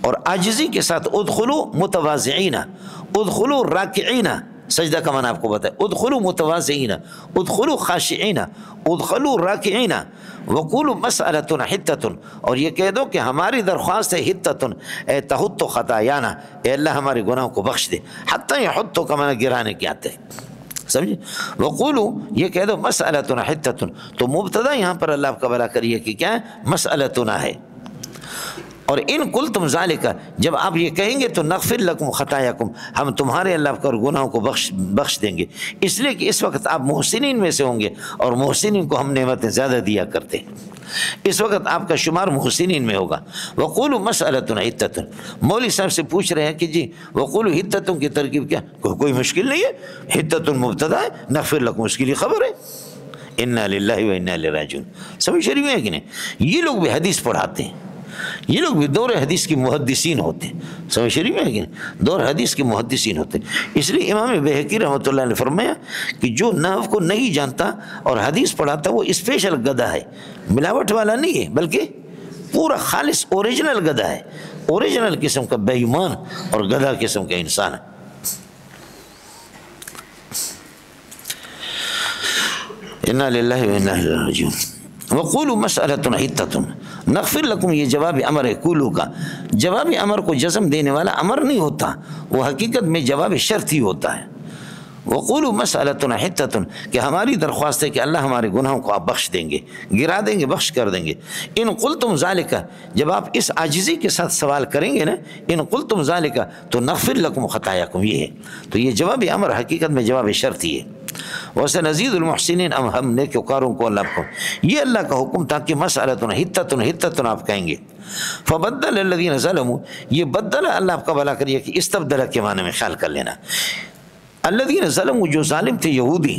اور عاجزی کے ساتھ ادخلوا متواضعین، ادخلوا راکعین، سجدہ کا معنی آپ کو بتائے. ادخلوا متواضعین، ادخلوا خاشعین، ادخلوا راکعین. وقولوا مسألتنا حطۃ، اور یہ کہہ دو کہ ہماری درخواست ہے حطۃ، اے تحط خطایانا، اے اللہ ہمارے گناہوں کو بخش دے. حتی یحط کا معنی گرانے کے آتے ہیں، سمجھے. وقولوا یہ کہہ دو مسألتنا حطۃ، تو مبتدا یہاں پر اللہ آپ کا بھلا کریے کہ کیا ہے، مسألتنا ہے. اور ان قلتم ذالک، جب آپ یہ کہیں گے تو نغفر لکم خطایاکم، ہم تمہارے اللہ پر گناہوں کو بخش دیں گے. اس لیے کہ اس وقت آپ محسنین میں سے ہوں گے، اور محسنین کو ہم نعمتیں زیادہ دیا کرتے ہیں. اس وقت آپ کا شمار محسنین میں ہوگا. وقولوا مسألتنا حطۃ، مولوی صاحب سے پوچھ رہے ہیں کہ جی وقولوا حطۃ کی ترکیب کیا، کوئی مشکل نہیں ہے. حطۃ مبتدا ہے، نغفر لکم اس کے لیے خبر ہے. انا للہ و انا الیہ راجعون. سمجھ رہی ہے کہ نہیں؟ یہ لوگ بھی حدیث پڑھاتے ہیں، یہ لوگ بھی دور حدیث کی محدثین ہوتے ہیں. سمجھ رہی ہے کہ نہیں؟ دور حدیث کے محدثین ہوتے ہیں. اس لیے امام بہقی رحمۃ اللہ نے فرمایا کہ جو نحو کو نہیں جانتا اور حدیث پڑھاتا وہ اسپیشل گدھا ہے، ملاوٹ والا نہیں ہے، بلکہ پورا خالص اوریجنل گدھا ہے، اوریجنل قسم کا بے ایمان اور گدھا قسم کا انسان ہے. انا للہ و انا الیہ راجعون۔ وقولوا مسألۃ حتۃ نغفر لکم، یہ جواب امر ہے کولو کا۔ جواب امر کو جزم دینے والا امر نہیں ہوتا، وہ حقیقت میں جواب شرط ہی ہوتا ہے۔ وقولوا مسألۃ حتۃ، کہ ہماری درخواست ہے کہ اللہ ہمارے گناہوں کو آپ بخش دیں گے، گرا دیں گے، بخش کر دیں گے۔ ان قلتم ذالک، جب آپ اس عاجزی کے ساتھ سوال کریں گے نا، ان قلتم ذالک تو نغفر لکم خطایاکم، یہ ہے تو یہ جواب امر حقیقت میں جواب شرط ہی ہے۔ وسنزید المحسنین، اب ہم نیکوکاروں کو اللہ کو، یہ اللہ کا حکم تھا کہ مسألۃ حتۃ حتۃ آپ کہیں گے۔ فبدل الذین ظلموا، یہ بدل اللہ آپ کا بھلا کریے کہ استبدل کے معنی میں خیال کر لینا۔ الذین ظلموا، جو ظالم تھے یہودی،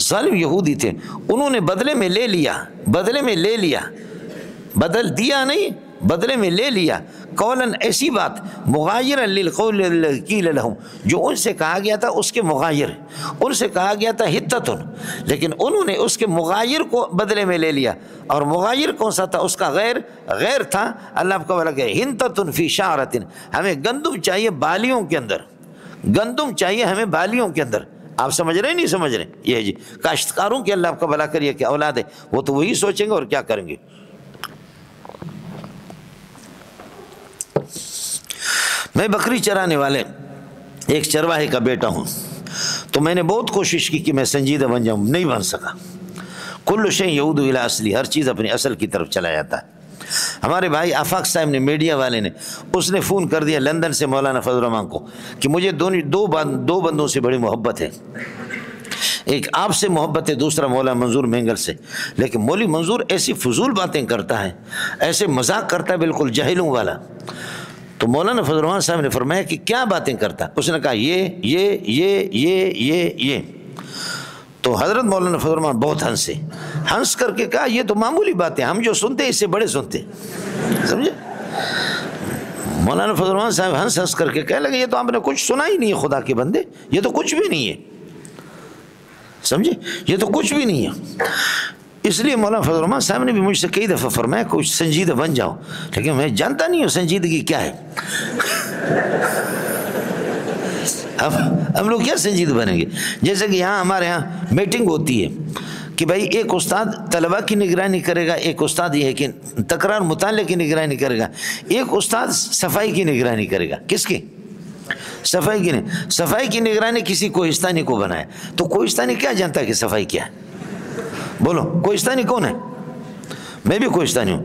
ظالم یہودی تھے، انہوں نے بدلے میں لے لیا، بدلے میں لے لیا، بدل دیا نہیں، بدلے میں لے لیا، قولاً ایسی بات، مغایرا للقول الذی قیل لہم، جو ان سے کہا گیا تھا اس کے مغایر، ان سے کہا گیا تھا حتۃ، لیکن انہوں نے اس کے مغایر کو بدلے میں لے لیا، اور مغایر کون سا تھا؟ اس کا غیر تھا۔ اللہ آپ کو بولا کہ حنطۃ فی شعرۃ، ہمیں گندم چاہیے بالیوں کے اندر، گندم چاہیے ہمیں بالیوں کے اندر۔ آپ سمجھ رہے ہیں نہیں سمجھ رہے؟ یہ جی کاشتکاروں کی اللہ آپ کا بھلا کریے کہ اولاد ہے، وہ تو وہی سوچیں گے اور کیا کریں گے۔ میں بکری چرانے والے ایک چرواہے کا بیٹا ہوں، تو میں نے بہت کوشش کی کہ میں سنجیدہ بن جاؤں، نہیں بن سکا۔ کل شیء یعود الی اصلی، ہر چیز اپنی اصل کی طرف چلا جاتا ہے۔ ہمارے بھائی آفاق صاحب نے، میڈیا والے نے، اس نے فون کر دیا لندن سے مولانا فضل الرحمان کو کہ مجھے دو بندوں سے بڑی محبت ہے، ایک آپ سے محبت ہے، دوسرا مولانا منظور مینگل سے، لیکن مولوی منظور ایسی فضول باتیں کرتا ہے، ایسے مذاق کرتا ہے بالکل جاہلوں والا۔ تو مولانا فضل الرحمان صاحب نے فرمایا کہ کیا باتیں کرتا؟ اس نے کہا یہ۔ تو حضرت مولانا فضل الرحمان بہت ہنس کر کے کہا یہ تو معمولی باتیں، ہم جو سنتے اس سے بڑے سنتے، سمجھے؟ مولانا فضل الرحمان صاحب ہنس کر کے کہنے لگے یہ تو آپ نے کچھ سنا ہی نہیں ہے خدا کے بندے، یہ تو کچھ بھی نہیں ہے، سمجھے؟ یہ تو کچھ بھی نہیں ہے۔ اس لیے مولانا فضل الرحمان صاحب نے بھی مجھ سے کئی دفعہ فرمایا کچھ سنجیدہ بن جاؤ، لیکن میں جانتا نہیں ہوں سنجیدگی کیا ہے۔ ہم لوگ کیا سنجیدہ بنیں گے؟ جیسے کہ ہمارے یہاں میٹنگ ہوتی ہے کہ بھائی ایک استاد طلباء کی نگرانی کرے گا، ایک استاد یہ ہے کہ تکرار مطالعے کی نگرانی کرے گا، ایک استاد صفائی کی نگرانی کرے گا۔ کس کی؟ صفائی کی نگرانی کسی کوہستانی کو بنایا، تو کوہستانی کیا جانتا ہے کہ صفائی کیا ہے؟ بولو کوہستانی کون ہے؟ میں بھی کوہستانی ہوں،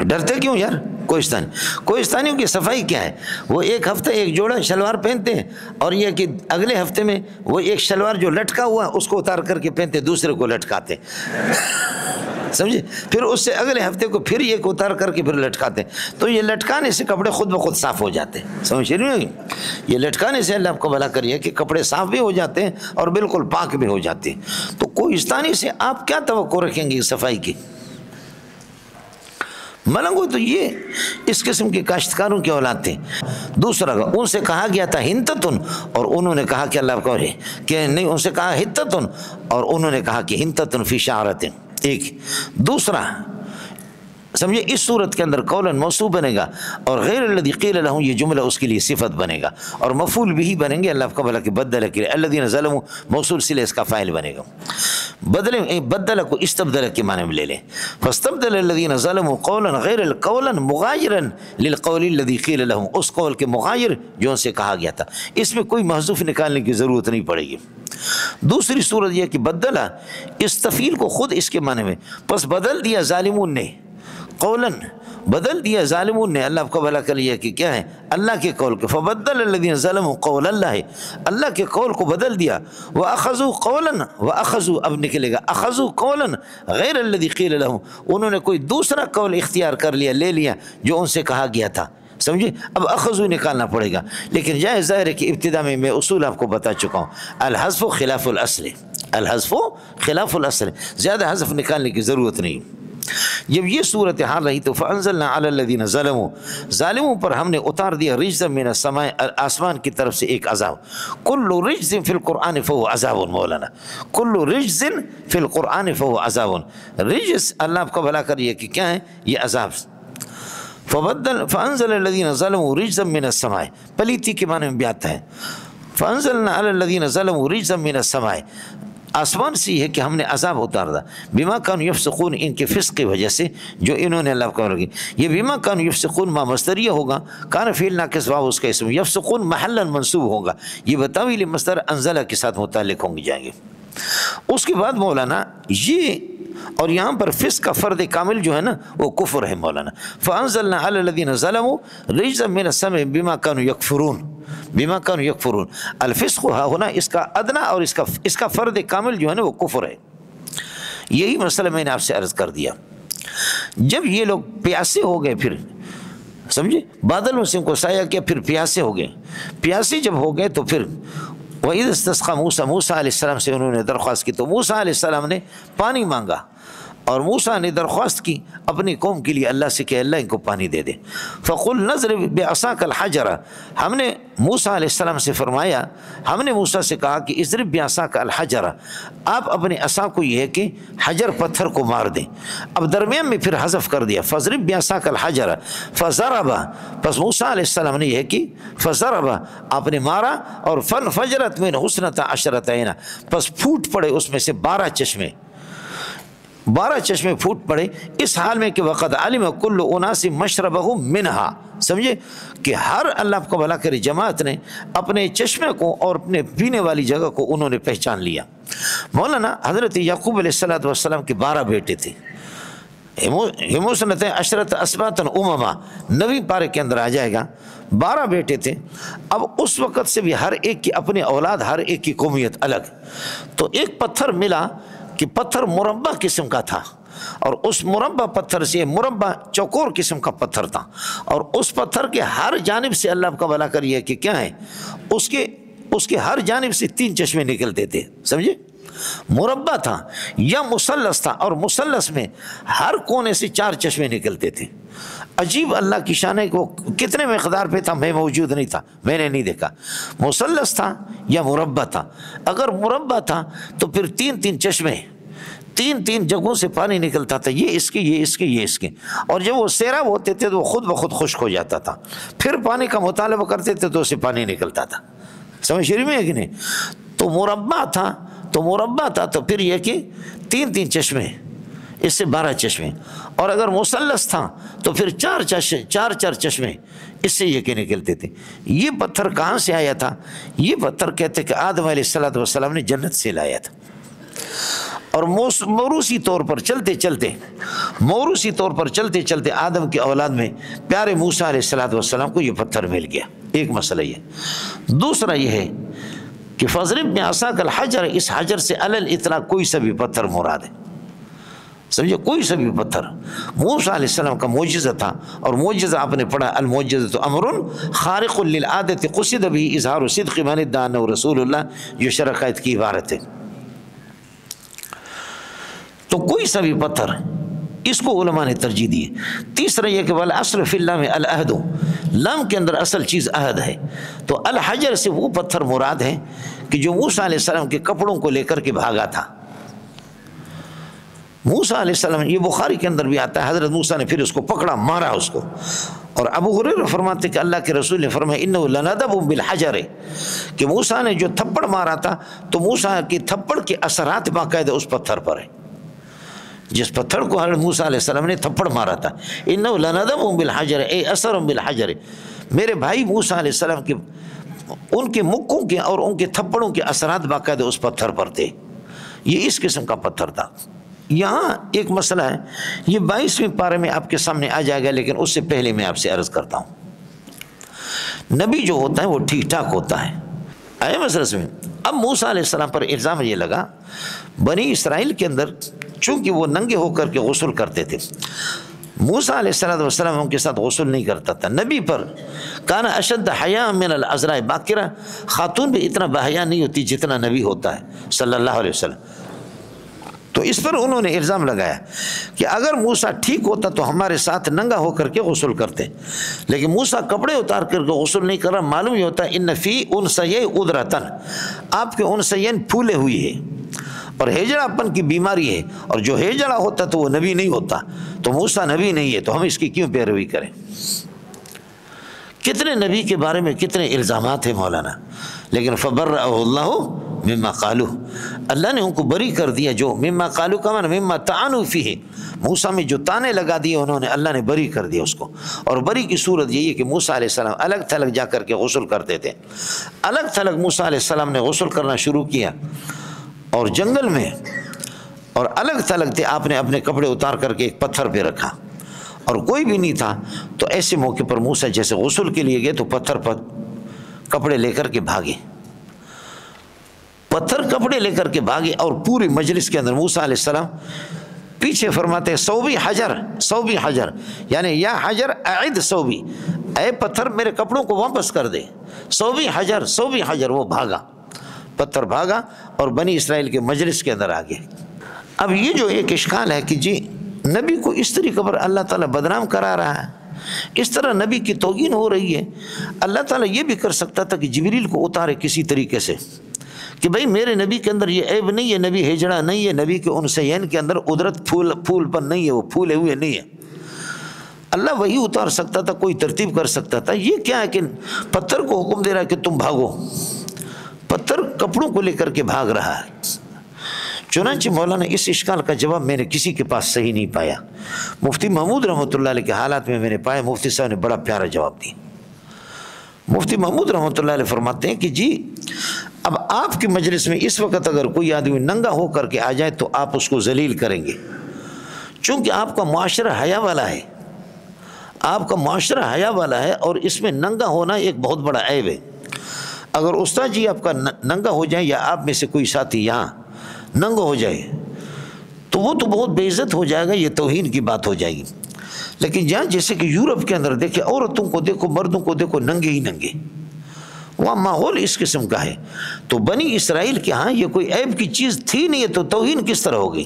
ڈرتے کیوں یار؟ کوہستانیوں کی صفائی کیا ہے؟ وہ ایک ہفتے ایک جوڑا شلوار پہنتے ہیں، اور یہ کہ اگلے ہفتے میں وہ ایک شلوار جو لٹکا ہوا اس کو اتار کر کے پہنتے، دوسرے کو لٹکاتے، سمجھے؟ پھر اس سے اگلے ہفتے کو پھر ایک اتار کر کے پھر لٹکاتے، تو یہ لٹکانے سے کپڑے خود بخود صاف ہو جاتے ہیں، سمجھ رہے ہیں؟ یہ لٹکانے سے اللہ آپ کو بھلا کریے کہ کپڑے صاف بھی ہو جاتے ہیں اور بالکل پاک بھی ہو جاتے ہیں۔ تو کوہستانی سے آپ کیا توقع رکھیں گے صفائی کی؟ ملنگو تو یہ اس قسم کے کاشتکاروں کی اولاد تھے۔ دوسرا ان سے کہا گیا تھا ہنتتن، اور انہوں نے کہا کہ اللہ کو کہ نہیں، ان سے کہا ہتتن اور انہوں نے کہا کہ ہنتتن فی شعرتن۔ ایک دوسرا سمجھے، اس صورت کے اندر قولاً موصوف بنے گا، اور غیر الذی قیل لہم یہ جملہ اس کے لیے صفت بنے گا، اور مفعول بھی بنیں گے۔ اللہ کا بھلا کہ بدل کے الذین ظلموا موصول سے اس کا فاعل بنے گا۔ بدل کو استبدل کے معنی میں لے لیں، فاستبدل الذین ظلموا قولا غیر القولا مغایرا للقول الذی قیل لہم، اس قول کے مغایر جو ان سے کہا گیا تھا، اس میں کوئی محذوف نکالنے کی ضرورت نہیں پڑے گی۔ دوسری صورت یہ کہ بدلا استفیل کو خود اس کے معنی میں، پس بدل دیا ظالمون نے، قولاً بدل دیا ظالمون نے، اللہ کو بھلا کر لیا کہ کیا ہے؟ اللہ کے قول کے، فبدل الذین ظلموا قول اللہ، اللہ کے قول کو بدل دیا، واخذوا قولا، واخذوا اب نکلے گا اخذوا قولا غیر الذی قیل لہم، انہوں نے کوئی دوسرا قول اختیار کر لیا، لے لیا جو ان سے کہا گیا تھا، سمجھے؟ اب اخذوا نکالنا پڑے گا، لیکن جائے ظاہر ہے کہ ابتدا میں اصول آپ کو بتا چکا ہوں، الحذف خلاف الاصل، الحذف خلاف الاصل، زیادہ حذف نکالنے کی ضرورت نہیں۔ جب یہ صورتحال رہی تو فانزلنا علی الذین ظلموا، ظالموں پر ہم نے اتار دیا رجزا من السماء، آسمان کی طرف سے ایک عذاب، کل رجز فی القرآن فهو عذاب، مولانا کل رجز فی القرآن فهو عذاب، رجز اللہ آپ کو بھلا کریے کہ کیا ہے؟ یہ عذاب۔ فانزل الذین ظلموا رجزا من السماء، پلیتی کے معنی میں بھی آتا ہے، فانزلنا علی الذین ظلموا رجزا من السماء، آسمان سے یہ ہے کہ ہم نے عذاب اتار دا بما کانوا یفسقون، ان کے فسق کی وجہ سے جو انہوں نے اللہ کو رکھی. یہ بما کانوا یفسقون ما مصدریہ ہوگا، کان فعل ناقص واو اس کا اسم، یفسقون محلا منصوب ہوگا، یہ بتاویل مصدر انزلہ کے ساتھ متعلق ہوں گے جائیں گے. اس کے بعد مولانا یہ اور یہاں پر فسق کا فرد کامل جو ہے نا وہ کفر ہے مولانا. فانزلنا علی الذین ظلموا رجزا من السماء بما کانوا یکفرون، بما کانوا یکفرون. الفسق ہونا اس کا ادنا اور اس کا فرد کامل جو ہے نا وہ کفر ہے. یہی مسئلہ میں نے آپ سے عرض کر دیا. جب یہ لوگ پیاسے ہو گئے، پھر سمجھے بادلوں سے ان کو سایہ کیا، پھر پیاسے ہو گئے. پیاسے جب ہو گئے تو پھر وَإِذِ اسْتَسْقَىٰ مُوسَىٰ، موسیٰ علیہ السلام سے انہوں نے درخواست کی، تو موسیٰ علیہ السلام نے پانی مانگا اور موسیٰ نے درخواست کی اپنی قوم کے لیے اللہ سے کہ اللہ ان کو پانی دے دے. فَقُلْ نَضْرِبْ بِعَصَاكَ الْحَجَرَ، ہم نے موسیٰ علیہ السلام سے فرمایا، ہم نے موسیٰ سے کہا کہ اضرب بعصاک الحجر، آپ اپنے عصا کو یہ ہے کہ حجر پتھر کو مار دیں. اب درمیان میں پھر حذف کر دیا فضرب بعصاک الحجر فضرب، پس موسیٰ علیہ السلام نے یہ کہ فضرب، آپ نے مارا، اور فنفجرت من حسنۃ عشرۃ عینا، پس پھوٹ پڑے اس میں سے 12 چشمے، 12 چشمے پھوٹ پڑے. اس حال میں کہ وقد علم کل اناس مشربہم منہا، سمجھے کہ ہر اللہ کو بھلا کرے جماعت نے اپنے چشمے کو اور اپنے پینے والی جگہ کو انہوں نے پہچان لیا. مولانا حضرت یعقوب علیہ السلام کے 12 بیٹے تھے، ہموسنت عشرت اسباطا امما، 9ویں پارے کے اندر آ جائے گا. 12 بیٹے تھے. اب اس وقت سے بھی ہر ایک کی اپنی اولاد، ہر ایک کی قومیت الگ. تو ایک پتھر ملا کہ پتھر مربع قسم کا تھا، اور اس مربع پتھر سے مربع چوکور قسم کا پتھر تھا، اور اس پتھر کے ہر جانب سے اللہ کا بھلا کریے کہ کیا ہے، اس کے ہر جانب سے 3 چشمے نکلتے تھے. سمجھے مربع تھا یا مثلث تھا، اور مثلث میں ہر کونے سے 4 چشمے نکلتے تھے. عجیب اللہ کی شان ہے کہ وہ کتنے مقدار پہ تھا، میں موجود نہیں تھا، میں نے نہیں دیکھا. مثلث تھا یا مربع تھا؟ اگر مربع تھا تو پھر 3 چشمے، 3 جگہوں سے پانی نکلتا تھا، یہ اس کے، یہ اس کے، یہ اس کے. اور جب وہ سیراب ہوتے تھے تو وہ خود بخود خشک ہو جاتا تھا. پھر پانی کا مطالبہ کرتے تھے تو اسے پانی نکلتا تھا. سمجھ شریف میں ہے کہ نہیں؟ تو مربع تھا تو پھر یہ کہ 3 چشمے، اس سے 12 چشمے. اور اگر مثلث تھا تو پھر 4 چشمے اس سے یہ کہ نکلتے تھے. یہ پتھر کہاں سے آیا تھا؟ یہ پتھر کہتے کہ آدم علیہ السلام نے جنت سے لایا تھا. اور موروثی طور پر چلتے چلتے آدم کی اولاد میں پیارے موسیٰ علیہ السلام کو یہ پتھر مل گیا. ایک مسئلہ یہ. دوسرا یہ ہے کہ فضرب بعصاک الحجر، اس حجر سے علی الاطلاق کوئی سا بھی پتھر مراد ہے. سمجھے کوئی سا بھی پتھر. موسیٰ علیہ السلام کا معجزہ تھا، اور معجزہ آپ نے پڑھا المعجزۃ امر خارق للعادۃ قصد به اظہار صدق من ادعى انه رسول اللہ، جو شرح قائد کی عبارت ہے. تو کوئی سا بھی پتھر، اس کو علماء نے ترجیح دی. تیسرا یہ کہ والاصل فی اللام العہد، لام کے اندر اصل چیز عہد ہے. تو الحجر سے وہ پتھر مراد ہے کہ جو موسیٰ علیہ السلام کے کپڑوں کو لے کر کے بھاگا تھا. موسیٰ علیہ السلام، یہ بخاری کے اندر بھی آتا ہے، حضرت موسیٰ نے پھر اس کو پکڑا، مارا اس کو. اور ابو ہریرہ فرماتے کہ اللہ کے رسول نے فرمایا انہ لندب بالحجر، کہ موسیٰ نے جو تھپڑ مارا تھا تو موسیٰ کی تھپڑ کے اثرات باقاعدہ اس پتھر پر ہیں. جس پتھر کو حضرت موسیٰ علیہ السلام نے تھپڑ مارا تھا، انہ لندب بالحجر اے اثر بالحجر، میرے بھائی موسیٰ علیہ السلام کے ان کے مکوں کے اور ان کے تھپڑوں کے اثرات باقاعدہ اس پتھر پر تھے. یہ اس قسم کا پتھر تھا. یہاں ایک مسئلہ ہے، یہ 22ویں پارے میں آپ کے سامنے آ جائے گا، لیکن اس سے پہلے میں آپ سے عرض کرتا ہوں، نبی جو ہوتا ہے وہ ٹھیک ٹھاک ہوتا ہے. آئے مسئلہ میں اب موسیٰ علیہ السلام پر الزام یہ لگا، بنی اسرائیل کے اندر چونکہ وہ ننگے ہو کر کے غسل کرتے تھے، موسیٰ علیہ السلام ان کے ساتھ غسل نہیں کرتا تھا. نبی پر کان اشد حیاء من العذراء باکرہ، خاتون بھی اتنا بحیا نہیں ہوتی جتنا نبی ہوتا ہے صلی اللہ علیہ وسلم. تو اس پر انہوں نے الزام لگایا کہ اگر موسیٰ ٹھیک ہوتا تو ہمارے ساتھ ننگا ہو کر کے غسل کرتے، لیکن موسیٰ کپڑے اتار کر کے غسل نہیں کر رہا. معلوم یہ ہوتا ہے ان فی انثیین عذرۃ، آپ کے انثیین پھولے ہوئی ہے اور ہیجڑا پن کی بیماری ہے، اور جو ہیجڑا ہوتا تو وہ نبی نہیں ہوتا. تو موسیٰ نبی نہیں ہے تو ہم اس کی کیوں پیروی کریں؟ کتنے نبی کے بارے میں کتنے الزامات ہیں مولانا، لیکن فبرأہ اللہ مما قالو، اللہ نے ان کو بری کر دیا جو مما قالو کا معنی مما طعنوا فیہ، موسیٰ میں جو تانے لگا دیے انہوں نے، اللہ نے بری کر دیا اس کو۔ اور بری کی صورت یہی ہے کہ موسیٰ علیہ السلام الگ تھلگ جا کر کے غسل کرتے تھے، الگ تھلگ موسیٰ علیہ السلام نے غسل کرنا شروع کیا اور جنگل میں، اور الگ تھلگ تھے، آپ نے اپنے کپڑے اتار کر کے ایک پتھر پہ رکھا اور کوئی بھی نہیں تھا، تو ایسے موقع پر موسیٰ جیسے غسل کے لیے گئے تو پتھر پر کپڑے لے کر کے بھاگے، پتھر کپڑے لے کر کے بھاگے، اور پوری مجلس کے اندر موسیٰ علیہ السلام پیچھے فرماتے ہیں صوبی حجر، صوبی حجر، یعنی یا حجر اعد صوبی، اے پتھر میرے کپڑوں کو واپس کر دے، صوبی حجر، صوبی حجر، وہ بھاگا، پتھر بھاگا اور بنی اسرائیل کے مجلس کے اندر آ گئے۔ اب یہ جو ایک اشکال ہے کہ جی نبی کو اس طریقے پر اللہ تعالیٰ بدنام کرا رہا ہے، اس طرح نبی کی توہین ہو رہی ہے، اللہ تعالیٰ یہ بھی کر سکتا تھا کہ جبریل کو اتارے کسی طریقے سے کہ بھئی میرے نبی کے اندر یہ عیب نہیں ہے، نبی ہجڑا نہیں ہے، نبی کے انثیین کے اندر قدرت پھول پر نہیں ہے، وہ پھولے ہوئے نہیں ہے، اللہ وہی اتار سکتا تھا، کوئی ترتیب کر سکتا تھا۔ یہ کیا ہے کہ پتھر کو حکم دے رہا ہے کہ تم بھاگو، پتھر کپڑوں کو لے کر کے بھاگ رہا ہے۔ چنانچہ مولانا اس اشکال کا جواب میں نے کسی کے پاس صحیح نہیں پایا، مفتی محمود رحمۃ اللہ علیہ کے حالات میں نے پایا، مفتی صاحب نے بڑا پیارا جواب دیا۔ مفتی محمود رحمۃ اللہ علیہ فرماتے ہیں کہ جی اب آپ کے مجلس میں اس وقت اگر کوئی آدمی ننگا ہو کر کے آ جائے تو آپ اس کو ذلیل کریں گے، چونکہ آپ کا معاشرہ حیا والا ہے، آپ کا معاشرہ حیا والا ہے، اور اس میں ننگا ہونا ایک بہت بڑا عیب ہے۔ اگر استاد جی آپ کا ننگا ہو جائے یا آپ میں سے کوئی ساتھی یہاں ننگا ہو جائے تو وہ تو بہت بے عزت ہو جائے گا، یہ توہین کی بات ہو جائے گی۔ لیکن جہاں جیسے کہ یورپ کے اندر دیکھیں، عورتوں کو دیکھو، مردوں کو دیکھو، ننگے ہی ننگے، وہاں ماحول اس قسم کا ہے، تو بنی اسرائیل کے ہاں یہ کوئی عیب کی چیز تھی نہیں ہے، تو توہین کس طرح ہوگی؟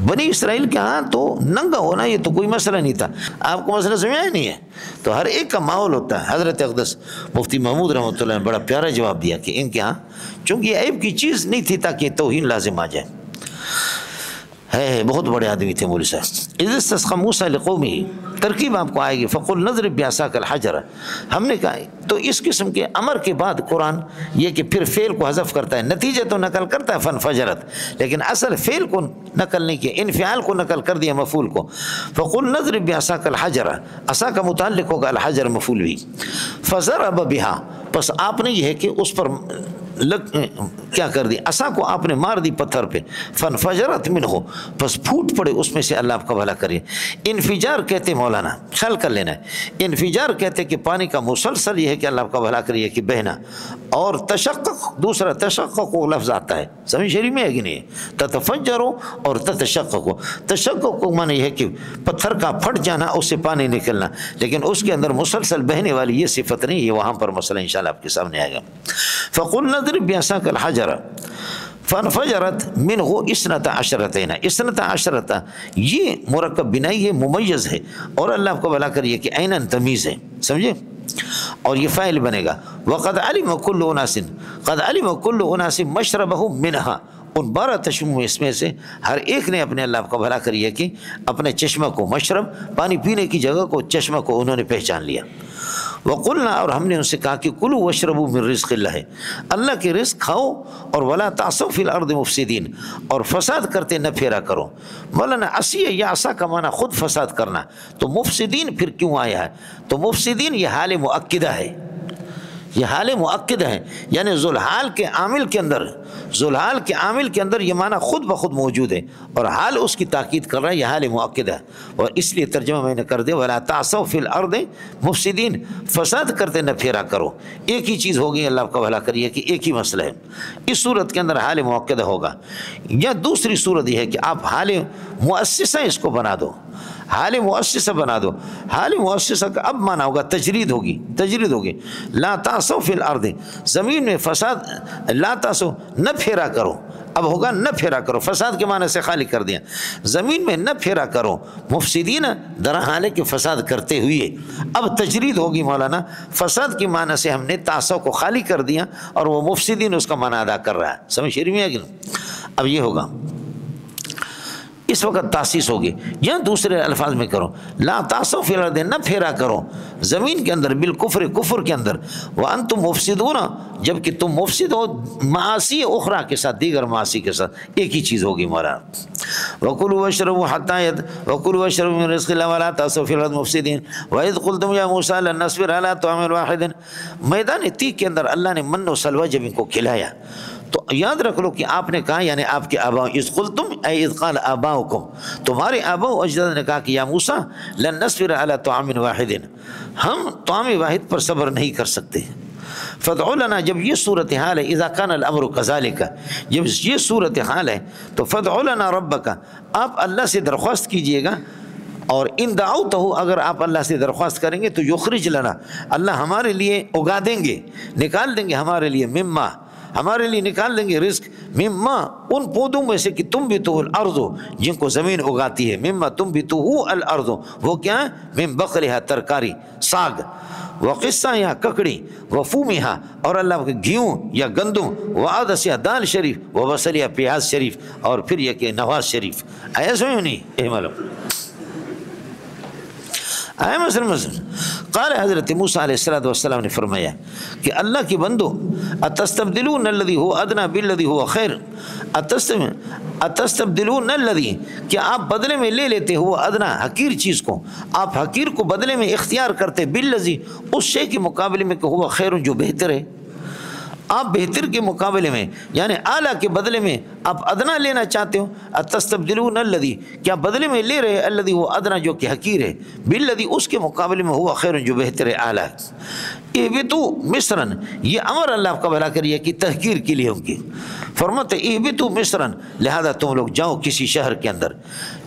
بنی اسرائیل کے ہاں تو ننگا ہونا یہ تو کوئی مسئلہ نہیں تھا۔ آپ کو مسئلہ سمجھا نہیں ہے؟ تو ہر ایک کا ماحول ہوتا ہے۔ حضرت اقدس مفتی محمود رحمۃ اللہ نے بڑا پیارا جواب دیا کہ ان کے ہاں چونکہ یہ عیب کی چیز نہیں تھی تاکہ توہین لازم آ جائے۔ ہے بہت بڑے آدمی تھے مولوی صاحب۔ اذ استسقى موسیٰ لقومه، ترکیب آپ کو آئے گی، فقل نضرب بعصاک الحجر، ہم نے کہا تو اس قسم کے امر کے بعد قرآن یہ کہ پھر فعل کو حذف کرتا ہے، نتیجہ تو نقل کرتا ہے فانفجرت، لیکن اصل فعل کو نقل نہیں کیا، انفعال کو نقل کر دیا مفعول کو۔ فقل نضرب بعصاک الحجر، عصا کا متعلق ہوگا، الحجر مفعول بھی، فضرب بها، پس آپ نے یہ ہے کہ اس پر کیا کر دی، عصا کو آپ نے مار دی پتھر پہ، فانفجرت منہ، پس پھوٹ پڑے اس میں سے، اللہ آپ کا بھلا کرے۔ انفجار کہتے مولانا، خیال کر لینا ہے، انفجار کہتے کہ پانی کا مسلسل یہ ہے کہ اللہ آپ کا بھلا کرے کہ بہنا، اور تشقق دوسرا، تشقق کو لفظ آتا ہے، سمجھ شریف میں ہے کہ نہیں؟ تتفجرو اور تتشقق، تشقق کو معنی یہ ہے کہ پتھر کا پھٹ جانا، اس سے پانی نکلنا، لیکن اس کے اندر مسلسل بہنے والی یہ صفت نہیں، یہ وہاں پر مسئلہ انشاءاللہ آپ کے سامنے آئے گا۔ فقل نضرب بعصاک الحجر فانفجرت منہ اثنتا عشرتین، اثنتا عشرت یہ مرکب بنائی ہے، ممیز ہے، اور اللہ آپ کو بھلا کریے کہ عیناً تمیز ہے، سمجھے، اور یہ فاعل بنے گا۔ وقد علم کل اناس، قد علم کل اناس مشربهم منها، ان 12 چشموں اس میں سے ہر ایک نے اپنے، اللہ آپ کا بھلا کریے کہ اپنے چشمہ کو، مشرب پانی پینے کی جگہ کو، چشمہ کو انہوں نے پہچان لیا۔ وقلنا، اور ہم نے ان سے کہا کہ کلوا واشربوا من رزق اللہ، اللہ کے رزق کھاؤ، اور ولا تعصوا فی الارض مفسدین، اور فساد کرتے نہ پھیرا کرو۔ مولانا عصیہ یا عصا کا معنی خود فساد کرنا، تو مفسدین پھر کیوں آیا ہے؟ تو مفسدین یہ حال مؤکدہ ہے، یہ حال مؤکد ہے، یعنی ذوالحال کے عامل کے اندر، ذوالحال کے عامل کے اندر یہ معنی خود بخود موجود ہے، اور حال اس کی تاکید کر رہا ہے، یہ حال مؤکد ہے، اور اس لیے ترجمہ میں نے کر دیا ولا تعصوا فی الارض مفسدین، فساد کرتے نہ پھیرا کرو۔ ایک ہی چیز ہوگی، اللہ آپ کا بھلا کریے کہ ایک ہی مسئلہ ہے، اس صورت کے اندر حال مؤکد ہوگا، یا دوسری صورت یہ ہے کہ آپ حال مؤسسہ اس کو بنا دو، حال مؤسسہ بنا دو۔ حال مؤسسہ کا اب مانا ہوگا تجرید ہوگی، تجرید ہوگی، لا تعصوا فی الارض، زمین میں فساد، لا تعصوا نہ پھیرا کرو، اب ہوگا نہ پھیرا کرو، فساد کے معنی سے خالی کر دیا، زمین میں نہ پھیرا کرو، مفسدین در حال کہ فساد کرتے ہوئے، اب تجرید ہوگی مولانا، فساد کے معنی سے ہم نے تعصوا کو خالی کر دیا، اور وہ مفسدین اس کا معنی ادا کر رہا ہے، سمجھ شریف میں ہے کہ نہیں؟ اب یہ ہوگا اس وقت تاسیس ہوگی. یا دوسرے الفاظ میں کرو لا تاسو فی الارض، نہ پھیرا کرو زمین کے اندر بالکفر، کفر کے اندر، وانتم مفسدون، جبکہ تم مفسد ہو معاصی اخرى کے ساتھ، دیگر معاصی کے ساتھ، ایک ہی چیز ہوگی مولانا. وَكُلُوا وَاشْرَبُوا حَتَّى وَكُلُوا وَاشْرَبُوا مِن رِزْقِ اللَّهِ وَلَا تَعْثَوْا فِي الْأَرْضِ مُفْسِدِينَ وَإِذْ قُلْتُمْ يَا مُوسَىٰ لَن نَّصْبِرَ عَلَىٰ طَعَامٍ وَاحِدٍ. میدان تیگ کے اندر اللہ نے من و سلوہ جب ان کو کھلایا تو یاد رکھ لو کہ آپ نے کہا، یعنی آپ کے آباؤ، اذ قلتم اے اذ قال آباؤکم، تمہارے آباء و اجداد نے کہا کہ یا موسیٰ لن نصبر علی طعام واحد، ہم طعام واحد پر صبر نہیں کر سکتے. فادع لنا، جب یہ صورتحال ہے، اذا کان الامر کذالک، جب یہ صورتحال ہے تو فادع لنا ربک، آپ اللہ سے درخواست کیجئے گا. اور ان دعوتہ، اگر آپ اللہ سے درخواست کریں گے تو یخرج لنا، اللہ ہمارے لیے اگا دیں گے، نکال دیں گے ہمارے لیے، مما، ہمارے لیے نکال دیں گے رزق، مما، ان پودوں میں سے کہ تم بھی تو الارض، جن کو زمین اگاتی ہے، مما تم بھی تو الارض، وہ کیا ہے، من بقلھا، ترکاری، ساگ، وقصہ یا ککڑی، وفومہا، اور اللہ کے گھیوں یا گندم، وعدسیا دال شریف، وبصلیا پیاز شریف، اور پھر یہ کہ نواز شریف. ایسا ہی نہیں احملو آئے مثلا. قال حضرت موسیٰ علیہ السلام نے فرمایا کہ اللہ کی بندو، اتستبدلون الذی هو ادنی بالذی هو خیر، اتستبدلون الذی، کہ آپ بدلے میں لے لیتے ہو ادنا، حقیر چیز کو، آپ حقیر کو بدلے میں اختیار کرتے، بالذی، اس شے کے مقابلے میں کہ ہوا خیر، جو بہتر ہے. آپ بہتر کے مقابلے میں، یعنی اعلیٰ کے بدلے میں آپ ادنا لینا چاہتے ہو. اتستبدلون الذی، کیا بدلے میں لے رہے الذی وہ ادنا، جو کہ حقیر ہے، بالذی، اس کے مقابلے میں ہوا خیر، جو بہتر ہے، اعلیٰ. اہبطوا مصرا، یہ امر اللہ آپ کا بھلا کریے کہ تحقیر کے لیے ان کی. فرماتے اہبطوا مصرا، لہذا تم لوگ جاؤ کسی شہر کے اندر.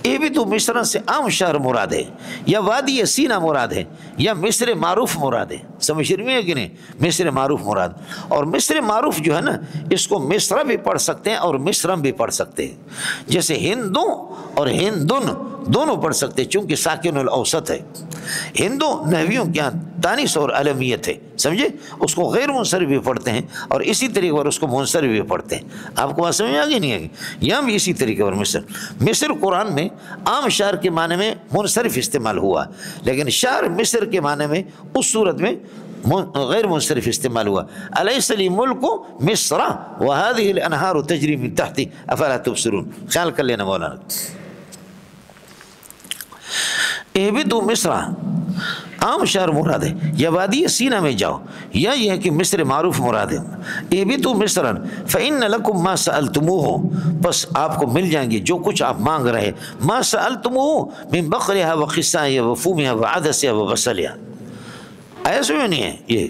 اہبطوا مصرا سے عام شہر مراد ہے، یا وادی سینا مراد ہے، یا مصر معروف مراد ہے. سمجھ رہے ہیں کہ نہیں؟ مصر معروف مراد. اور مصر معروف جو ہے نا، اس کو مصر بھی پڑھ سکتے ہیں اور مصرم بھی پڑھ سکتے ہیں. جیسے ہندو اور ہندن دونوں پڑھ سکتے ہیں، چونکہ ساکن الاوسط ہے. ہندو نحویوں کے یہاں تانیث اور علمیت ہے، سمجھے، اس کو غیر منصرف بھی پڑھتے ہیں، اور اسی طریقے پر اس کو منصرف بھی پڑھتے ہیں. آپ کو بات سمجھ آ گئی نہیں آگی؟ یہاں بھی اسی طریقے پر مصر قرآن میں عام شہر کے معنی میں منصرف استعمال ہوا، لیکن شہر مصر کے معنی میں اس صورت میں غیر منصرف استعمال ہوا. الیس لی ملک مصر وهذه الانہار تجری من تحتی افلا تبصرون. خیال کر لینا مولانا. اہبطوا مصر عام شہر مراد ہے، یا وادی سینا میں جاؤ، یا یہ ہے کہ مصر معروف مراد ہے. اہبطوا مصرا فإن لکم ما سألتموہ، بس آپ کو مل جائیں گے جو کچھ آپ مانگ رہے، ما سألتموہ من بقلھا وقصائها وفومها وعدسها وبصلها. ایسے میں نہیں ہے. یہ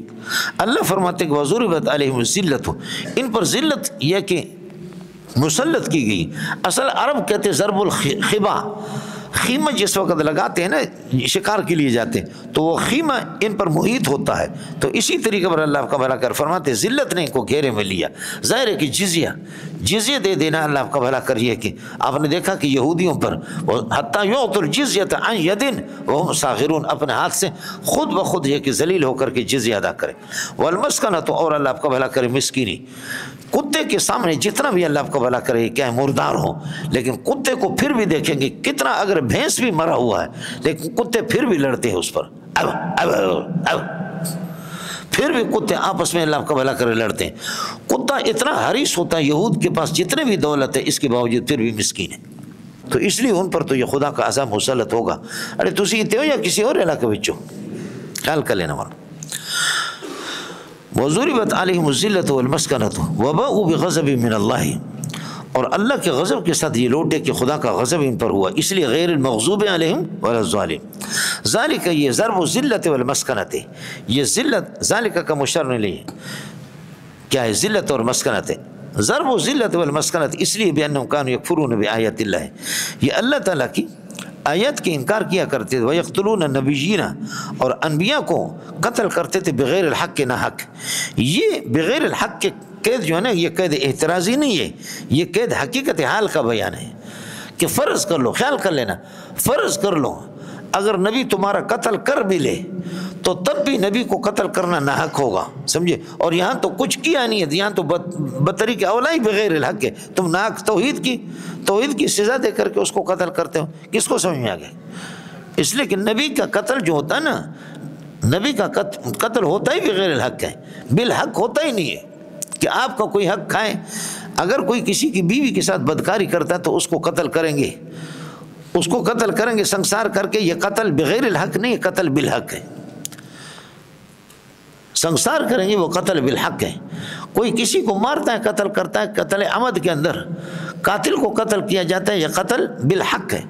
اللہ فرماتے کہ وضربت علیہم الذلۃ، ان پر ذلت یہ کہ مسلط کی گئی. اصل عرب کہتے ضرب الخبا، خیمہ جس وقت لگاتے ہیں نا، شکار کے لیے جاتے ہیں تو وہ خیمہ ان پر محیط ہوتا ہے، تو اسی طریقے پر اللہ کا بھلا کر فرماتے ذلت نے ان کو گھیرے میں لیا. ظاہر ہے کہ جزیہ دے دینا اللہ کا بھلا کریے. کہ آپ نے دیکھا کہ یہودیوں پر حتیٰ یعطوا الجزیۃ عن ید وہم صاغرون، اپنے ہاتھ سے خود بخود یہ کہ ذلیل ہو کر کے جزیہ ادا کرے. والمسکنۃ، اور اللہ آپ کا بھلا کرے مسکینی. کتے کے سامنے جتنا بھی اللہ آپ کا بھلا کرے، کیا مردار ہو، لیکن کتے کو پھر بھی دیکھیں گے کتنا، اگر بھینس بھی مرا ہوا ہے لیکن کتے پھر بھی لڑتے ہیں اس پر، پھر بھی کتے آپس میں اللہ آپ کا بھلا کرے لڑتے ہیں. کتا اتنا حریص ہوتا ہے، یہود کے پاس جتنے بھی دولت ہے اس کے باوجود پھر بھی مسکین ہے، تو اس لیے ان پر تو یہ خدا کا عذاب مسلط ہوگا. ارے تسی تے ہو یا کسی اور علاقے بچو، خیال کر لینا والا. وضربت علیہم الذلۃ والمسکنۃ وباءوا بغضب من اللہ، اور اللہ کے غضب کے ساتھ یہ لوٹے کہ خدا کا غضب ان پر ہوا، اس لیے غیر المغضوب علیہم ولا الضالین. ذالک، یہ ضرب الذلۃ والمسکنۃ، یہ ذلت ذالک کا مشر نہیں لے، کیا ہے ذلت اور مسکنت ہے. ضرب الذلۃ والمسکنۃ اس لیے بأنہم کانوا یکفرون بآیات اللہ، یہ اللہ تعالیٰ کی آیت کے انکار کیا کرتے تھے. وَيَقْتُلُونَ النَّبِيِّينَ، اور انبیاء کو قتل کرتے تھے بغیر الحق کے، نہ حق. یہ بغیر الحق کے قید جو ہے نا، یہ قید اعتراضی نہیں ہے، یہ قید حقیقت حال کا بیان ہے. کہ فرض کر لو، خیال کر لینا، فرض کر لو اگر نبی تمہارا قتل کر بھی لے تو تب بھی نبی کو قتل کرنا ناحق ہوگا، سمجھے؟ اور یہاں تو کچھ کیا نہیں ہے، یہاں تو بطریق اولا ہی بغیر الحق ہے، تم ناحق توحید کی سزا دے کر کے اس کو قتل کرتے ہو، کس کو سمجھ میں آ گیا؟ اس لیے کہ نبی کا قتل جو ہوتا ہے نا، نبی کا قتل ہوتا ہی بغیر الحق ہے، بالحق ہوتا ہی نہیں ہے کہ آپ کا کوئی حق کھائے۔ اگر کوئی کسی کی بیوی کے ساتھ بدکاری کرتا ہے تو اس کو قتل کریں گے، اس کو قتل کریں گے سنسار کر کے، یہ قتل بغیر الحق نہیں، یہ قتل بالحق ہے، سنسار کریں گے وہ قتل بالحق ہے۔ کوئی کسی کو مارتا ہے، قتل کرتا ہے، قتل عمد کے اندر قاتل کو قتل کیا جاتا ہے، یہ قتل بالحق ہے۔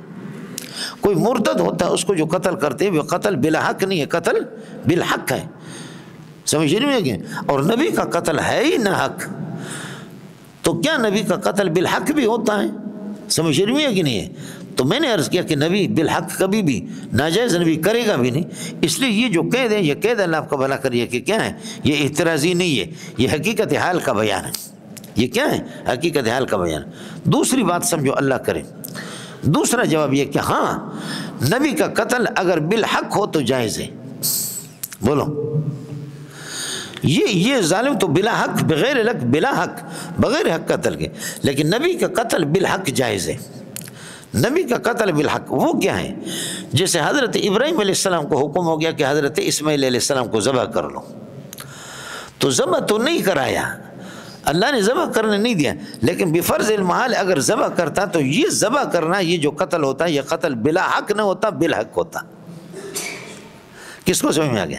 کوئی مرتد ہوتا ہے، اس کو جو قتل کرتے ہیں وہ قتل بالحق نہیں ہے، قتل بالحق ہے، سمجھ نہیں ہے کہ؟ اور نبی کا قتل ہے ہی نہ حق، تو کیا نبی کا قتل بالحق بھی ہوتا ہے؟ سمجھ نہیں ہے کہ نہیں ہے؟ تو میں نے عرض کیا کہ نبی بالحق کبھی بھی ناجائز نبی کرے گا بھی نہیں، اس لیے یہ جو قید ہے، یہ قید اللہ آپ کا بھلا کریے کہ کیا ہے، یہ اعتراضی نہیں ہے، یہ حقیقت حال کا بیان ہے۔ یہ کیا ہے؟ حقیقت حال کا بیان۔ دوسری بات سمجھو، اللہ کرے، دوسرا جواب یہ کہ ہاں نبی کا قتل اگر بالحق ہو تو جائز ہے، بولو یہ ظالم تو بلا حق، بغیر حق، بلا حق، بغیر حق قتل کے، لیکن نبی کا قتل بالحق جائز ہے۔ نبی کا قتل بالحق وہ کیا ہے؟ جیسے حضرت ابراہیم علیہ السلام کو حکم ہو گیا کہ حضرت اسماعیل علیہ السلام کو ذبح کر لو، تو ذبح تو نہیں کرایا، اللہ نے ذبح کرنے نہیں دیا، لیکن بفرض المحال اگر ذبح کرتا تو یہ ذبح کرنا، یہ جو قتل ہوتا ہے، یہ قتل بلا حق نہ ہوتا، بالحق ہوتا۔ کس کو سمجھ میں آ گیا؟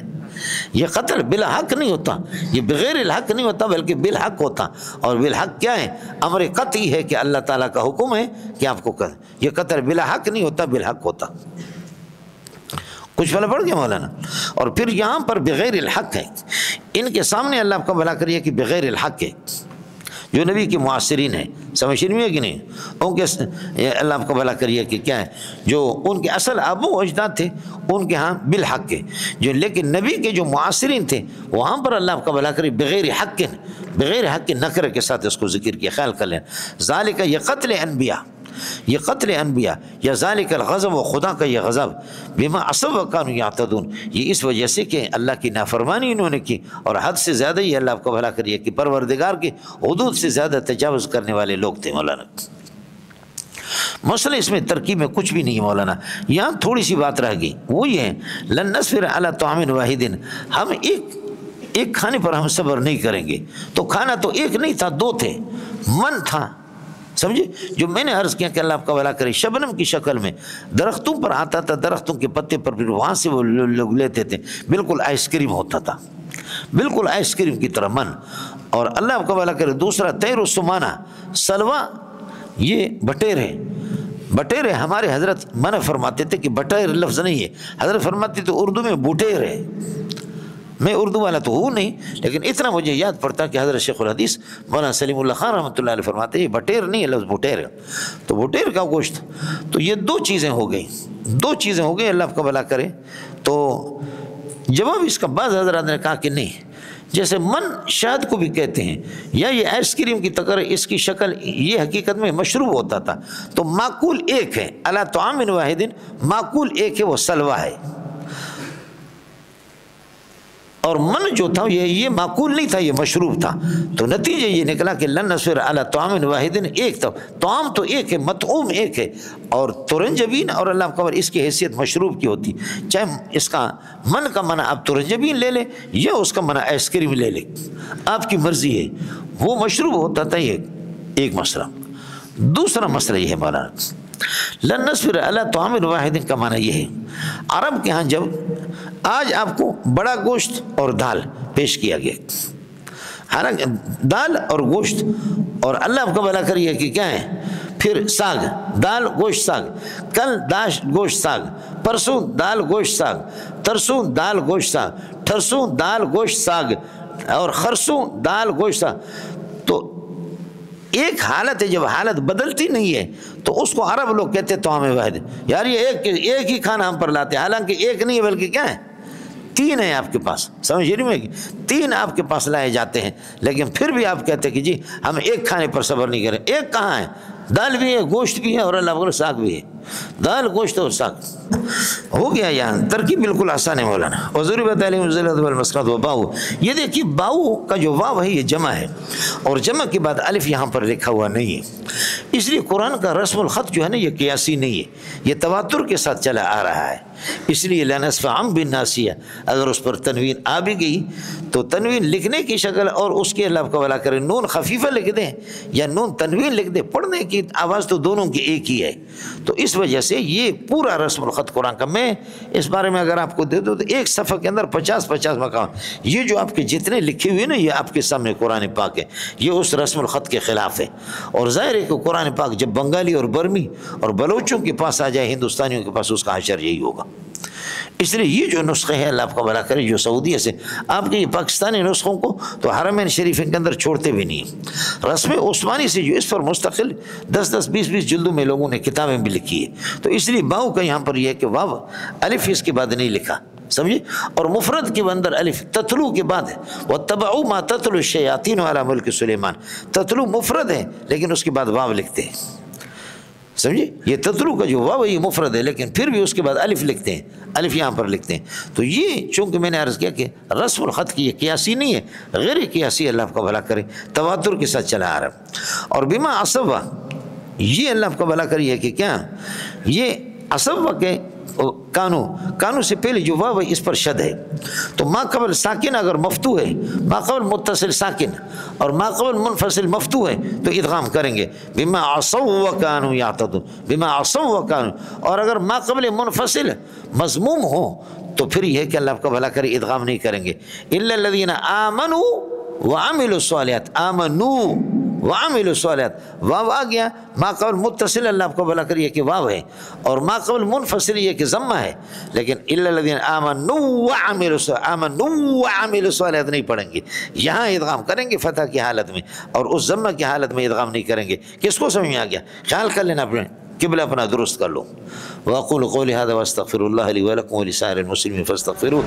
یہ قتل بلا حق نہیں ہوتا، یہ بغیر الحق نہیں ہوتا، بلکہ بالحق ہوتا۔ اور بالحق کیا ہے؟ امر قطعی ہے کہ اللہ تعالیٰ کا حکم ہے کہ آپ کو قتل، یہ قتل بلا حق نہیں ہوتا، بالحق ہوتا۔ کچھ فرق پڑ گیا مولانا؟ اور پھر یہاں پر بغیر الحق ہے، ان کے سامنے اللہ آپ کا بھلا کریے کہ بغیر الحق ہے، جو نبی کے معاصرین ہیں، سمجھ نہیں ہے کہ نہیں؟ ان کے اللہ آپ کا بھلا کریے کہ کیا ہے، جو ان کے اصل آبا و اجداد تھے ان کے ہاں بالحق کے، جو لیکن نبی کے جو معاصرین تھے وہاں پر اللہ آپ کا بھلا کریے بغیر حق کے، بغیر حق کے نکرے کے ساتھ اس کو ذکر کیا، خیال کر لیں۔ ذالک، یہ قتل انبیاء، یہ قتل انبیاء، یا ذالک الغضب، و خدا کا یہ غضب، بما عصوا وکانوا یعتدون، یہ اس وجہ سے کہ اللہ کی نافرمانی انہوں نے کی اور حد سے زیادہ، یہ اللہ آپ کو بھلا کریے کہ پروردگار کے حدود سے زیادہ تجاوز کرنے والے لوگ تھے مولانا۔ مسئلہ اس میں ترکیب میں کچھ بھی نہیں ہے مولانا، یہاں تھوڑی سی بات رہ گئی، وہ یہ ہے لن نصبر علی طعام واحد، ہم ایک کھانے پر ہم صبر نہیں کریں گے، تو کھانا تو ایک نہیں تھا، دو تھے، من تھا، سمجھے؟ جو میں نے عرض کیا کہ اللہ آپ کا بھلا کرے، شبنم کی شکل میں درختوں پر آتا تھا، درختوں کے پتے پر، پھر وہاں سے وہ لوگ لیتے تھے، بالکل آئس کریم ہوتا تھا، بالکل آئس کریم کی طرح من۔ اور اللہ آپ کا بھلا کرے دوسرا تیر و سمانہ، سلوا، یہ بٹیرے، بٹیرے ہمارے حضرت منع فرماتے تھے کہ بٹیر لفظ نہیں ہے، حضرت فرماتے تھے اردو میں بٹیر ہے، میں اردو والا تو ہوں نہیں، لیکن اتنا مجھے یاد پڑتا کہ حضرت شیخ الحدیث مولانا سلیم اللہ خان رحمۃ اللہ علیہ فرماتے ہیں یہ بٹیر نہیں ہے، لفظ بٹیر ہے، تو بٹیر کا گوشت، تو یہ دو چیزیں ہو گئی، دو چیزیں ہو گئی، اللہ آپ کا بھلا کرے۔ تو جواب اس کا بعض حضرات نے کہا کہ نہیں، جیسے من شہد کو بھی کہتے ہیں، یا یہ آئس کریم کی طرح اس کی شکل، یہ حقیقت میں مشروب ہوتا تھا، تو معقول ایک ہے، علی طعام واحد، معقول ایک ہے، وہ سلوا ہے، اور من جو تھا یہ معقول نہیں تھا، یہ مشروب تھا، تو نتیجہ یہ نکلا کہ لن نصبر علی طعام واحد، ایک تھا، طعام تو ایک ہے، مطعوم ایک ہے، اور ترنجبین اور اللہ کا اس کی حیثیت مشروب کی ہوتی، چاہے اس کا من کا منع آپ ترنجبین لے لیں یا اس کا منع آئس کریم لے لیں، آپ کی مرضی ہے، وہ مشروب ہوتا تھا، یہ ایک مسئلہ۔ دوسرا مسئلہ یہ ہے مولانا لن نصبر علی طعام واحد کا معنی یہ ہے، عرب کے ہاں جب آج آپ کو بڑا گوشت اور دال پیش کیا گیا، حالانکہ دال اور گوشت، اور اللہ آپ کا بھلا کریے کہ کیا ہے، پھر ساگ، دال گوشت ساگ، کل داش گوشت ساگ، پرسوں دال گوشت ساگ، ترسوں دال گوشت ساگ، ٹھرسوں دال گوشت ساگ، اور خرسوں دال گوشت ساگ، تو ایک حالت ہے، جب حالت بدلتی نہیں ہے تو اس کو عرب لوگ کہتے ہیں طعام واحد، یار یہ ایک ہی کھانا ہم پر لاتے ہیں، حالانکہ ایک نہیں ہے بلکہ کیا ہے، تین ہیں آپ کے پاس، سمجھ رہی میں، تین آپ کے پاس لائے جاتے ہیں، لیکن پھر بھی آپ کہتے ہیں کہ جی ہم ایک کھانے پر صبر نہیں کریں۔ ایک کہاں ہے؟ دال بھی ہے، گوشت بھی ہے، اور اللہ اکبر ساگ بھی ہے۔ دال، گوشت اور ساگ ہو گیا یہاں، ترکیب بالکل آسان ہے مولانا۔ وضربت علیہم الذلۃ والمسکنۃ وباؤ، یہ دیکھیے باؤ کا جو واو ہے یہ جمع ہے، اور جمع کے بعد الف یہاں پر لکھا ہوا نہیں ہے، اس لیے قرآن کا رسم الخط جو ہے نا یہ قیاسی نہیں ہے، یہ تواتر کے ساتھ چلا آ رہا ہے۔ اس لیے لنسفعا بالناصیہ، اگر اس پر تنوین آ بھی گئی تو تنوین لکھنے کی شکل اور اس کے اللہ کا بھلا کرے نون خفیفہ لکھ دیں یا نون تنوین لکھ دیں، پڑھنے کی آواز تو دونوں کی ایک ہی ہے۔ تو اس وجہ سے یہ پورا رسم الخط قرآن کا، میں اس بارے میں اگر آپ کو دے دوں تو ایک صفحہ کے اندر 50 مقام، یہ جو آپ کے جتنے لکھے ہوئے نا یہ آپ کے سامنے قرآن پاک ہے، یہ اس رسم الخط کے خلاف ہے۔ اور ظاہر ہے کہ قرآن پاک جب بنگالی اور برمی اور بلوچوں کے پاس آ جائے، ہندوستانیوں کے پاس، اس کا حشر یہی ہوگا۔ اس لیے یہ جو نسخے ہیں اللہ آپ کا بھلا کرے جو سعودیہ سے آپ کے یہ پاکستانی نسخوں کو تو حرمین شریفین کے اندر چھوڑتے بھی نہیں۔ رسم عثمانی سے جو اس پر مستقل 10 20 جلدوں میں لوگوں نے کتابیں بھی لکھی ہے، تو اس لیے باؤ کا یہاں پر یہ ہے کہ واو الف اس کے بعد نہیں لکھا، سمجھے؟ اور مفرد کے اندر الف تتلو کے بعد ہے، وَاتَّبَعُوا مَا تَتْلُو الشَّيَاطِينُ عَلَى مُلْكِ سُلَيْمَانَ، تتلو مفرد ہے لیکن اس کے بعد واو لکھتے ہیں، سمجھے؟ یہ تتلو کا جو واو یہ مفرد ہے لیکن پھر بھی اس کے بعد الف لکھتے ہیں، الف یہاں پر لکھتے ہیں۔ تو یہ چونکہ میں نے عرض کیا کہ رسم الخط کی یہ قیاسی نہیں ہے، غیر قیاسی، اللہ آپ کا بھلا کرے، تواتر کے ساتھ چلا آ رہا ہے۔ اور بما عصوا، یہ اللہ آپ کا بھلا کری ہے کہ کیا یہ عصوا کے کانو سے پہلے جو واو ہے اس پر شد ہے، تو ما قبل ساکن اگر مفتو ہے، ما قبل متصل ساکن اور ما قبل منفصل مفتو ہے تو ادغام کریں گے، بما عصوا وکانوا یعتدون، بما عصوا وکانوا، اور اگر ما قبل منفصل مضموم ہو تو پھر یہ ہے کہ اللہ آپ کا بھلا کرے ادغام نہیں کریں گے، الا الذین آمنوا وعملوا الصالحات، آمنوا وعملوا الصالحات، واو آ گیا، ما قبل متصل اللہ آپ کو بھلا کریے کہ واو ہے، اور ما قبل منفصل یہ کہ ضمہ ہے، لیکن الا الذین آمنوا وعملوا الصالحات نہیں پڑھیں گے، یہاں ادغام کریں گے فتح کی حالت میں، اور اس ضمہ کی حالت میں ادغام نہیں کریں گے۔ کس کو سمجھ میں آ گیا؟ خیال کر لینا، اپنے قبلہ اپنا درست کر لو۔ وَأَقُولُ قَوْلِي هَذَا وَأَسْتَغْفِرُ اللَّهَ لِي وَلَكُمْ وَلِسَائِرِ الْمُسْلِمِينَ فَاسْتَغْفِرُوهُ۔